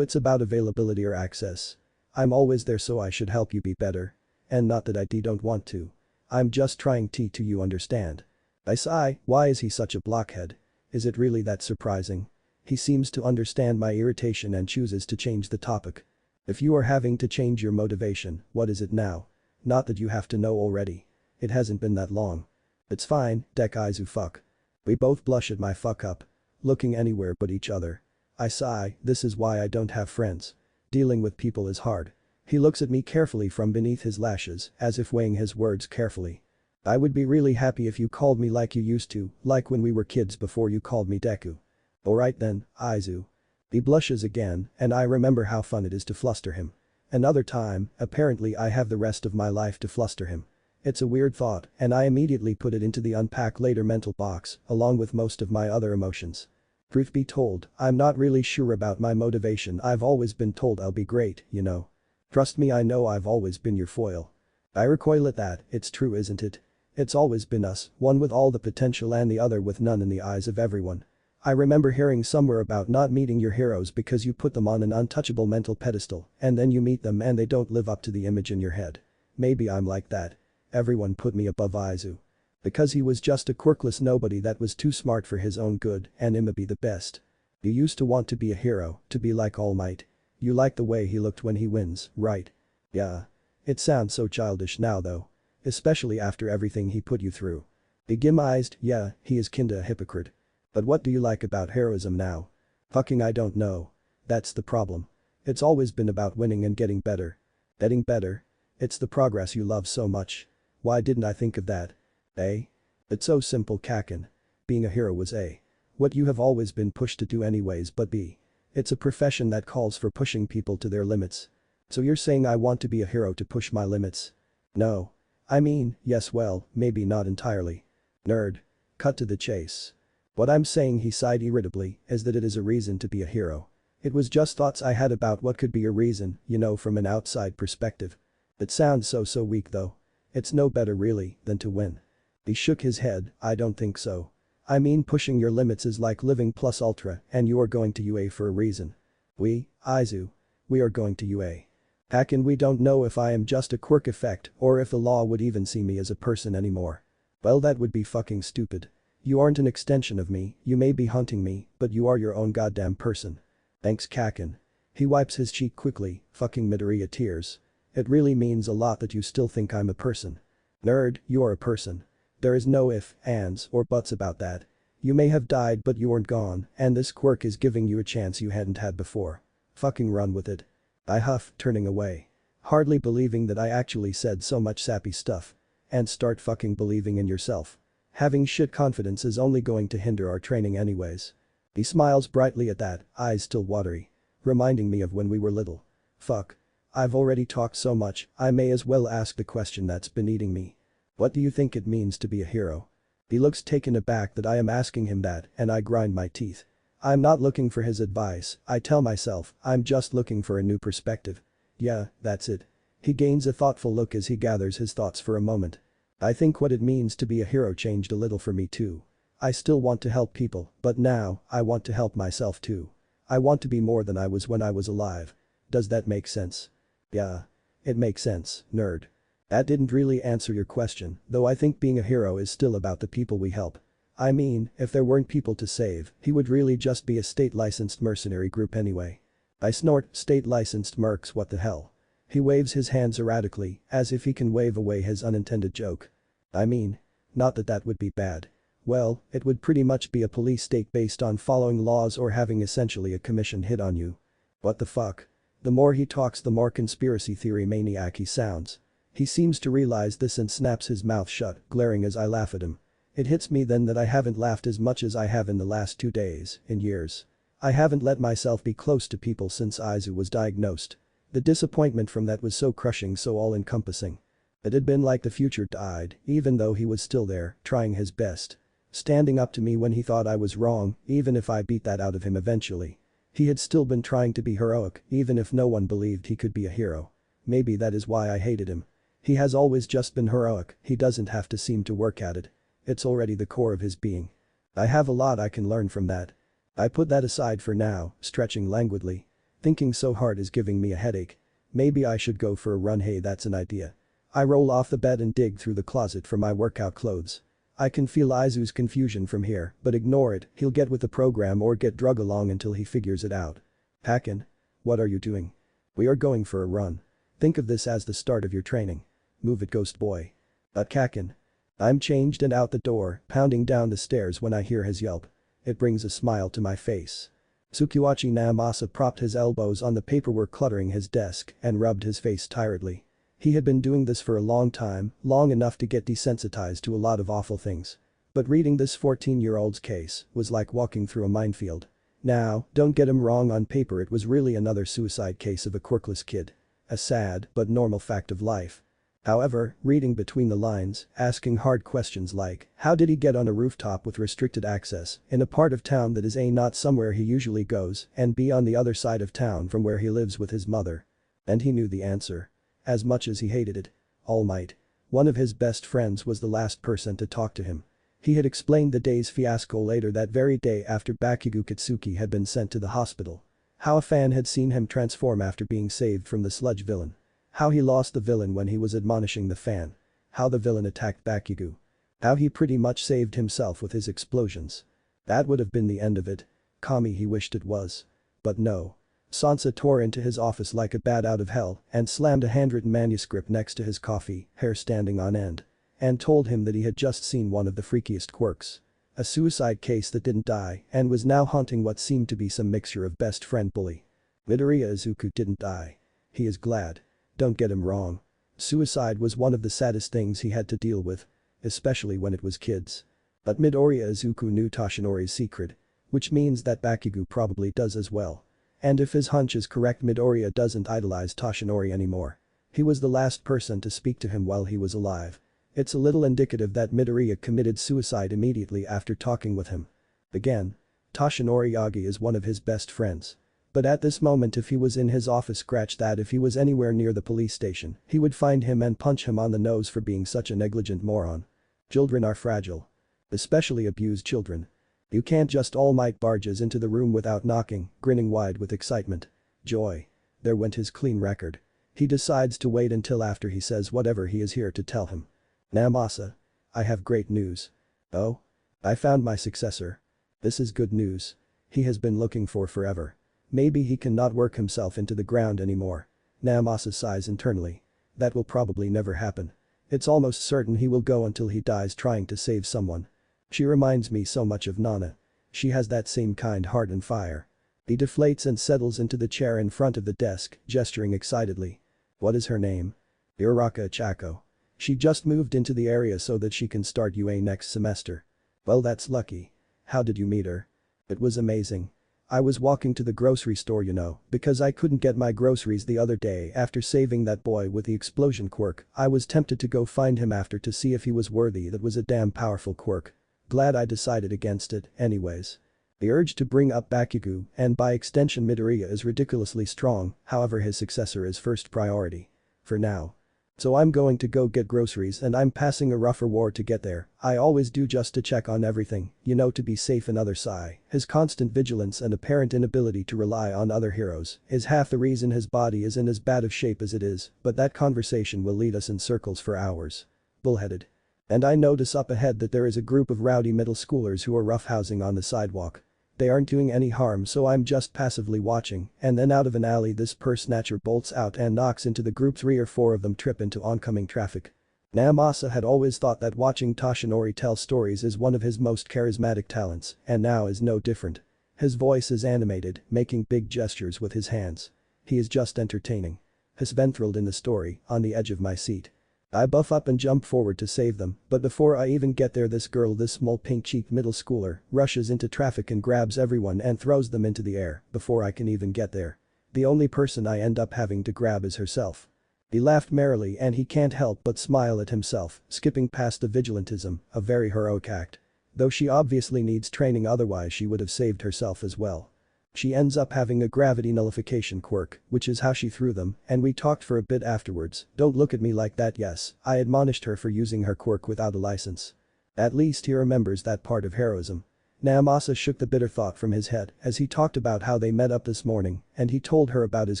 it's about availability or access. I'm always there so I should help you be better. And not that I don't want to. I'm just trying to you understand. I sigh, why is he such a blockhead? Is it really that surprising? He seems to understand my irritation and chooses to change the topic. If you are having to change your motivation, what is it now? Not that you have to know already. It hasn't been that long. It's fine, Deku fuck. We both blush at my fuck up. Looking anywhere but each other. I sigh, this is why I don't have friends. Dealing with people is hard. He looks at me carefully from beneath his lashes, as if weighing his words carefully. I would be really happy if you called me like you used to, like when we were kids before you called me Deku. Alright then, Aizu. He blushes again, and I remember how fun it is to fluster him. Another time, apparently I have the rest of my life to fluster him. It's a weird thought, and I immediately put it into the unpack later mental box, along with most of my other emotions. Truth be told, I'm not really sure about my motivation. I've always been told I'll be great, you know. Trust me, I know I've always been your foil. I recoil at that, it's true isn't it? It's always been us, one with all the potential and the other with none in the eyes of everyone. I remember hearing somewhere about not meeting your heroes because you put them on an untouchable mental pedestal and then you meet them and they don't live up to the image in your head. Maybe I'm like that. Everyone put me above Aizu. Because he was just a quirkless nobody that was too smart for his own good and I'ma be the best. You used to want to be a hero, to be like All Might. You like the way he looked when he wins, right? Yeah. It sounds so childish now though. Especially after everything he put you through. He gimized, yeah, he is kinda a hypocrite. But what do you like about heroism now? Fucking I don't know. That's the problem. It's always been about winning and getting better. Getting better? It's the progress you love so much. Why didn't I think of that? Eh? It's so simple, Kakin. Being a hero was A. What you have always been pushed to do anyways, but B. It's a profession that calls for pushing people to their limits. So you're saying I want to be a hero to push my limits? No. I mean, yes, well, maybe not entirely. Nerd. Cut to the chase. What I'm saying, he sighed irritably, is that it is a reason to be a hero. It was just thoughts I had about what could be a reason, you know, from an outside perspective. It sounds so weak though. It's no better really than to win. He shook his head, I don't think so. I mean, pushing your limits is like living plus ultra and you are going to UA for a reason. Aizu. We are going to UA. Hakin, we don't know if I am just a quirk effect or if the law would even see me as a person anymore. Well, that would be fucking stupid. You aren't an extension of me, you may be hunting me, but you are your own goddamn person. Thanks, Kakin. He wipes his cheek quickly, fucking Midoriya tears. It really means a lot that you still think I'm a person. Nerd, you are a person. There is no if, ands, or buts about that. You may have died but you weren't gone, and this quirk is giving you a chance you hadn't had before. Fucking run with it. I huff, turning away. Hardly believing that I actually said so much sappy stuff. And start fucking believing in yourself. Having shit confidence is only going to hinder our training anyways. He smiles brightly at that, eyes still watery. Reminding me of when we were little. Fuck. I've already talked so much, I may as well ask the question that's been eating me. What do you think it means to be a hero? He looks taken aback that I am asking him that and I grind my teeth. I'm not looking for his advice, I tell myself, I'm just looking for a new perspective. Yeah, that's it. He gains a thoughtful look as he gathers his thoughts for a moment. I think what it means to be a hero changed a little for me too. I still want to help people, but now, I want to help myself too. I want to be more than I was when I was alive. Does that make sense? Yeah. It makes sense, nerd. That didn't really answer your question, though I think being a hero is still about the people we help. I mean, if there weren't people to save, he would really just be a state-licensed mercenary group anyway. I snort, state-licensed mercs, what the hell. He waves his hands erratically, as if he can wave away his unintended joke. I mean, not that that would be bad. Well, it would pretty much be a police state based on following laws or having essentially a commission hit on you. What the fuck? The more he talks, the more conspiracy theory maniac he sounds. He seems to realize this and snaps his mouth shut, glaring as I laugh at him. It hits me then that I haven't laughed as much as I have in the last 2 days, in years. I haven't let myself be close to people since Aizu was diagnosed. The disappointment from that was so crushing, so all-encompassing. It had been like the future died, even though he was still there, trying his best. Standing up to me when he thought I was wrong, even if I beat that out of him eventually. He had still been trying to be heroic, even if no one believed he could be a hero. Maybe that is why I hated him. He has always just been heroic, he doesn't have to seem to work at it. It's already the core of his being. I have a lot I can learn from that. I put that aside for now, stretching languidly. Thinking so hard is giving me a headache. Maybe I should go for a run. Hey, that's an idea. I roll off the bed and dig through the closet for my workout clothes. I can feel Izu's confusion from here, but ignore it, he'll get with the program or get drug along until he figures it out. Pakin? What are you doing? We are going for a run. Think of this as the start of your training. Move it, ghost boy. But Kakin. I'm changed and out the door, pounding down the stairs when I hear his yelp. It brings a smile to my face. Tsukiwachi Namasa propped his elbows on the paperwork cluttering his desk and rubbed his face tiredly. He had been doing this for a long time, long enough to get desensitized to a lot of awful things. But reading this 14-year-old's case was like walking through a minefield. Now, don't get him wrong, on paper it was really another suicide case of a quirkless kid. A sad but normal fact of life. However, reading between the lines, asking hard questions like, how did he get on a rooftop with restricted access, in a part of town that is A, not somewhere he usually goes, and B, on the other side of town from where he lives with his mother? And he knew the answer. As much as he hated it. All Might. One of his best friends was the last person to talk to him. He had explained the day's fiasco later that very day after Bakugo Katsuki had been sent to the hospital. How a fan had seen him transform after being saved from the sludge villain. How he lost the villain when he was admonishing the fan. How the villain attacked Bakugo. How he pretty much saved himself with his explosions. That would have been the end of it. Kami, he wished it was. But no. Sansa tore into his office like a bat out of hell and slammed a handwritten manuscript next to his coffee, hair standing on end. And told him that he had just seen one of the freakiest quirks. A suicide case that didn't die and was now haunting what seemed to be some mixture of best friend bully. Midoriya Izuku didn't die. He is glad. Don't get him wrong. Suicide was one of the saddest things he had to deal with. Especially when it was kids. But Midoriya Izuku knew Toshinori's secret. Which means that Bakugo probably does as well. And if his hunch is correct, Midoriya doesn't idolize Toshinori anymore. He was the last person to speak to him while he was alive. It's a little indicative that Midoriya committed suicide immediately after talking with him. Again. Toshinori Yagi is one of his best friends. But at this moment, if he was in his office, scratch that, if he was anywhere near the police station, he would find him and punch him on the nose for being such a negligent moron. Children are fragile. Especially abused children. You can't just All Might barges into the room without knocking, grinning wide with excitement. Joy. There went his clean record. He decides to wait until after he says whatever he is here to tell him. Namasa. I have great news. Oh? I found my successor. This is good news. He has been looking for forever. Maybe he cannot work himself into the ground anymore. Namasa sighs internally. That will probably never happen. It's almost certain he will go until he dies trying to save someone. She reminds me so much of Nana. She has that same kind heart and fire. He deflates and settles into the chair in front of the desk, gesturing excitedly. What is her name? Uraraka Chako. She just moved into the area so that she can start UA next semester. Well, that's lucky. How did you meet her? It was amazing. I was walking to the grocery store, because I couldn't get my groceries the other day after saving that boy with the explosion quirk. I was tempted to go find him after to see if he was worthy. That was a damn powerful quirk. Glad I decided against it, anyways. The urge to bring up Bakugo, and by extension Midoriya, is ridiculously strong, however his successor is first priority. For now. So I'm going to go get groceries and I'm passing a rougher ward to get there. I always do, just to check on everything, to be safe. Another sigh. His constant vigilance and apparent inability to rely on other heroes is half the reason his body is in as bad of shape as it is, but that conversation will lead us in circles for hours. Bullheaded. And I notice up ahead that there is a group of rowdy middle schoolers who are roughhousing on the sidewalk. They aren't doing any harm, so I'm just passively watching, and then out of an alley this purse snatcher bolts out and knocks into the group. 3 or 4 of them trip into oncoming traffic. Namasa had always thought that watching Toshinori tell stories is one of his most charismatic talents, and now is no different. His voice is animated, making big gestures with his hands. He is just entertaining. Has been thrilled in the story, on the edge of my seat. I buff up and jump forward to save them, but before I even get there this small pink-cheeked middle schooler, rushes into traffic and grabs everyone and throws them into the air before I can even get there. The only person I end up having to grab is herself. He laughed merrily and he can't help but smile at himself, skipping past the vigilantism, a very heroic act. Though she obviously needs training, otherwise she would have saved herself as well. She ends up having a gravity nullification quirk, which is how she threw them, and we talked for a bit afterwards. Don't look at me like that. Yes, I admonished her for using her quirk without a license. At least he remembers that part of heroism. Naomasa shook the bitter thought from his head as he talked about how they met up this morning and he told her about his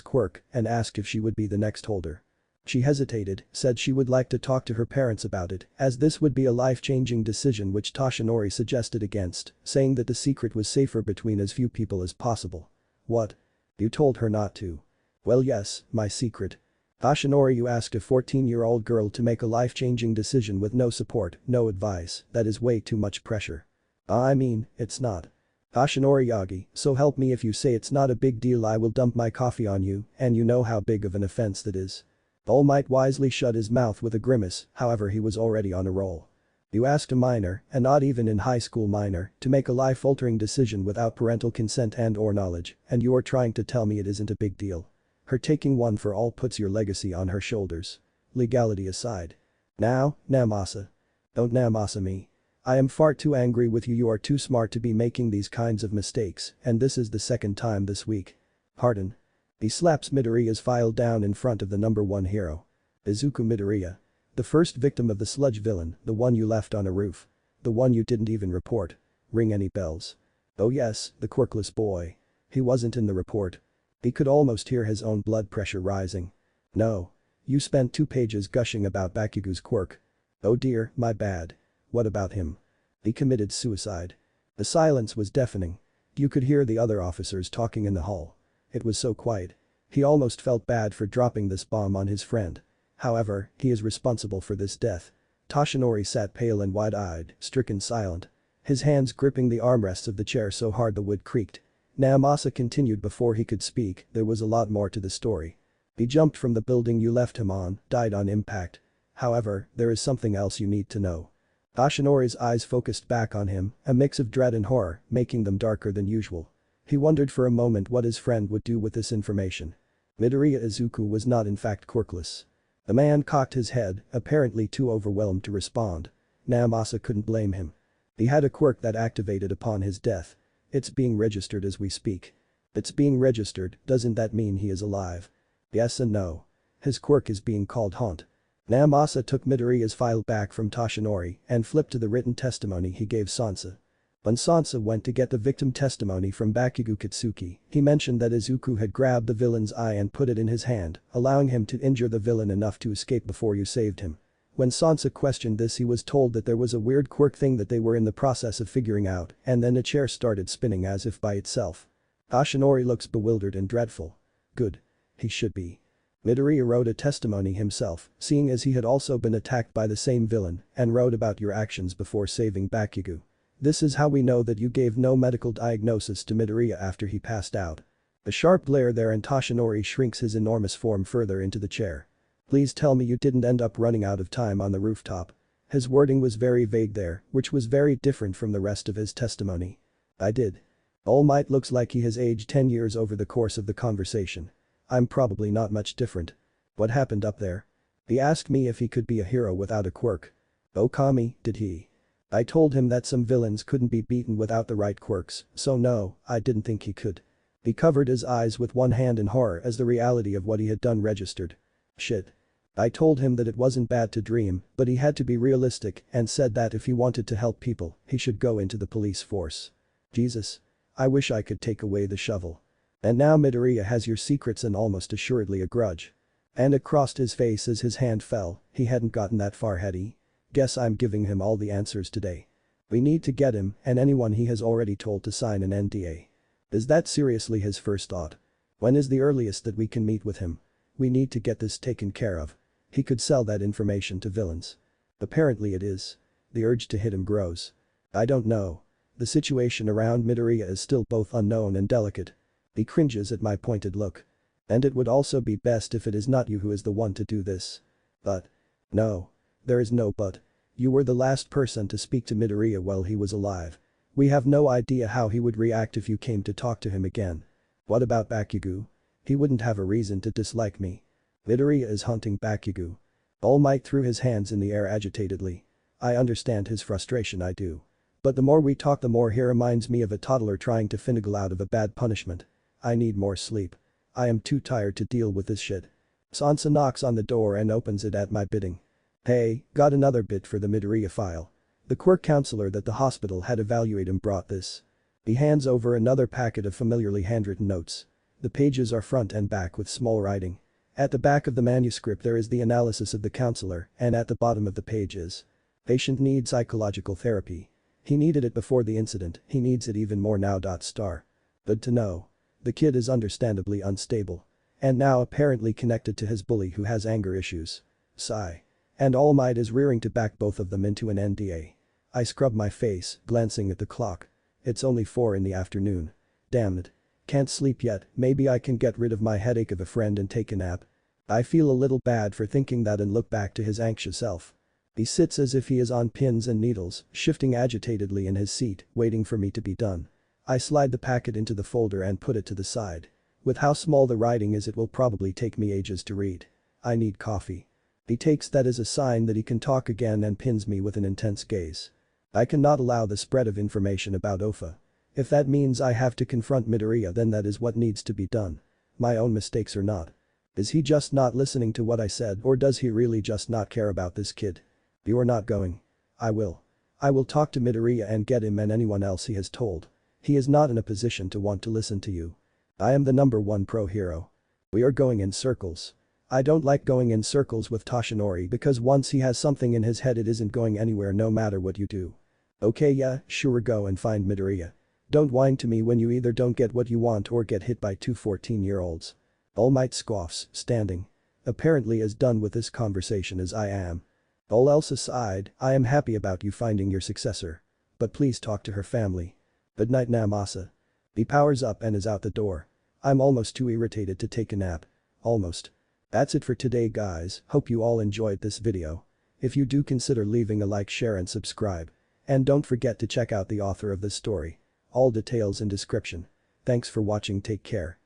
quirk and asked if she would be the next holder. She hesitated, said she would like to talk to her parents about it as this would be a life-changing decision which Toshinori suggested against, saying that the secret was safer between as few people as possible. What? You told her not to? Well yes, my secret. Toshinori, you asked a 14-year-old girl to make a life-changing decision with no support, no advice, that is way too much pressure. I mean, it's not. Toshinori Yagi, so help me if you say it's not a big deal I will dump my coffee on you and you know how big of an offense that is. All Might wisely shut his mouth with a grimace, however he was already on a roll. You asked a minor, and not even in high school minor, to make a life-altering decision without parental consent and or knowledge, and you are trying to tell me it isn't a big deal. Her taking one for all puts your legacy on her shoulders. Legality aside. Now, Naomasa. Don't Naomasa me. I am far too angry with you are too smart to be making these kinds of mistakes and this is the second time this week. Pardon. He slaps Midoriya's file down in front of the number 1 hero. Izuku Midoriya. The first victim of the sludge villain, the one you left on a roof. The one you didn't even report. Ring any bells? Oh yes, the quirkless boy. He wasn't in the report. He could almost hear his own blood pressure rising. No. You spent 2 pages gushing about Bakugo's quirk. Oh dear, my bad. What about him? He committed suicide. The silence was deafening. You could hear the other officers talking in the hall. It was so quiet. He almost felt bad for dropping this bomb on his friend. However, he is responsible for this death. Toshinori sat pale and wide-eyed, stricken silent. His hands gripping the armrests of the chair so hard the wood creaked. Naomasa continued before he could speak, there was a lot more to the story. He jumped from the building you left him on, died on impact. However, there is something else you need to know. Toshinori's eyes focused back on him, a mix of dread and horror, making them darker than usual. He wondered for a moment what his friend would do with this information. Midoriya Izuku was not in fact quirkless. The man cocked his head, apparently too overwhelmed to respond. Naomasa couldn't blame him. He had a quirk that activated upon his death. It's being registered as we speak. It's being registered, doesn't that mean he is alive? Yes and no. His quirk is being called Haunt. Naomasa took Midoriya's file back from Toshinori and flipped to the written testimony he gave Sansa. When Sansa went to get the victim testimony from Bakugo Katsuki, he mentioned that Izuku had grabbed the villain's eye and put it in his hand, allowing him to injure the villain enough to escape before you saved him. When Sansa questioned this he was told that there was a weird quirk thing that they were in the process of figuring out and then a chair started spinning as if by itself. Toshinori looks bewildered and dreadful. Good. He should be. Midoriya wrote a testimony himself, seeing as he had also been attacked by the same villain, and wrote about your actions before saving Bakugo. This is how we know that you gave no medical diagnosis to Midoriya after he passed out. A sharp glare there and Toshinori shrinks his enormous form further into the chair. Please tell me you didn't end up running out of time on the rooftop. His wording was very vague there, which was very different from the rest of his testimony. I did. All Might looks like he has aged 10 years over the course of the conversation. I'm probably not much different. What happened up there? He asked me if he could be a hero without a quirk. Oh Kami, did he? I told him that some villains couldn't be beaten without the right quirks, so no, I didn't think he could. He covered his eyes with one hand in horror as the reality of what he had done registered. Shit. I told him that it wasn't bad to dream, but he had to be realistic and said that if he wanted to help people, he should go into the police force. Jesus. I wish I could take away the shovel. And now Midoriya has your secrets and almost assuredly a grudge. And it crossed his face as his hand fell, he hadn't gotten that far had he? Guess I'm giving him all the answers today. We need to get him and anyone he has already told to sign an NDA. Is that seriously his first thought? When is the earliest that we can meet with him? We need to get this taken care of. He could sell that information to villains. Apparently it is. The urge to hit him grows. I don't know. The situation around Midoriya is still both unknown and delicate. He cringes at my pointed look. And it would also be best if it is not you who is the one to do this. But. No. There is no but. You were the last person to speak to Midoriya while he was alive. We have no idea how he would react if you came to talk to him again. What about Bakugo? He wouldn't have a reason to dislike me. Midoriya is hunting Bakugo. All Might threw his hands in the air agitatedly. I understand his frustration, I do. But the more we talk the more he reminds me of a toddler trying to finagle out of a bad punishment. I need more sleep. I am too tired to deal with this shit. Sansa knocks on the door and opens it at my bidding. Hey, got another bit for the Midoriya file. The Quirk counselor that the hospital had evaluated him brought this. He hands over another packet of familiarly handwritten notes. The pages are front and back with small writing. At the back of the manuscript there is the analysis of the counselor, and at the bottom of the page is: patient needs psychological therapy. He needed it before the incident, he needs it even more now. Good to know. The kid is understandably unstable. And now apparently connected to his bully who has anger issues. Sigh. And All Might is rearing to back both of them into an NDA. I scrub my face, glancing at the clock. It's only 4 in the afternoon. Damn it. Can't sleep yet, maybe I can get rid of my headache of a friend and take a nap. I feel a little bad for thinking that and look back to his anxious self. He sits as if he is on pins and needles, shifting agitatedly in his seat, waiting for me to be done. I slide the packet into the folder and put it to the side. With how small the writing is, it will probably take me ages to read. I need coffee. He takes that as a sign that he can talk again and pins me with an intense gaze. I cannot allow the spread of information about Ofa. If that means I have to confront Midoriya, then that is what needs to be done. My own mistakes or not. Is he just not listening to what I said, or does he really just not care about this kid? You're not going. I will. I will talk to Midoriya and get him and anyone else he has told. He is not in a position to want to listen to you. I am the #1 pro hero. We are going in circles. I don't like going in circles with Toshinori because once he has something in his head it isn't going anywhere no matter what you do. Okay, yeah, sure, go and find Midoriya. Don't whine to me when you either don't get what you want or get hit by 2 14-year-olds. All Might scoffs, standing. Apparently as done with this conversation as I am. All else aside, I am happy about you finding your successor. But please talk to her family. Good night Namasa. He powers up and is out the door. I'm almost too irritated to take a nap. Almost. That's it for today guys, hope you all enjoyed this video. If you do, consider leaving a like, share and subscribe. And don't forget to check out the author of this story. All details in description. Thanks for watching, take care.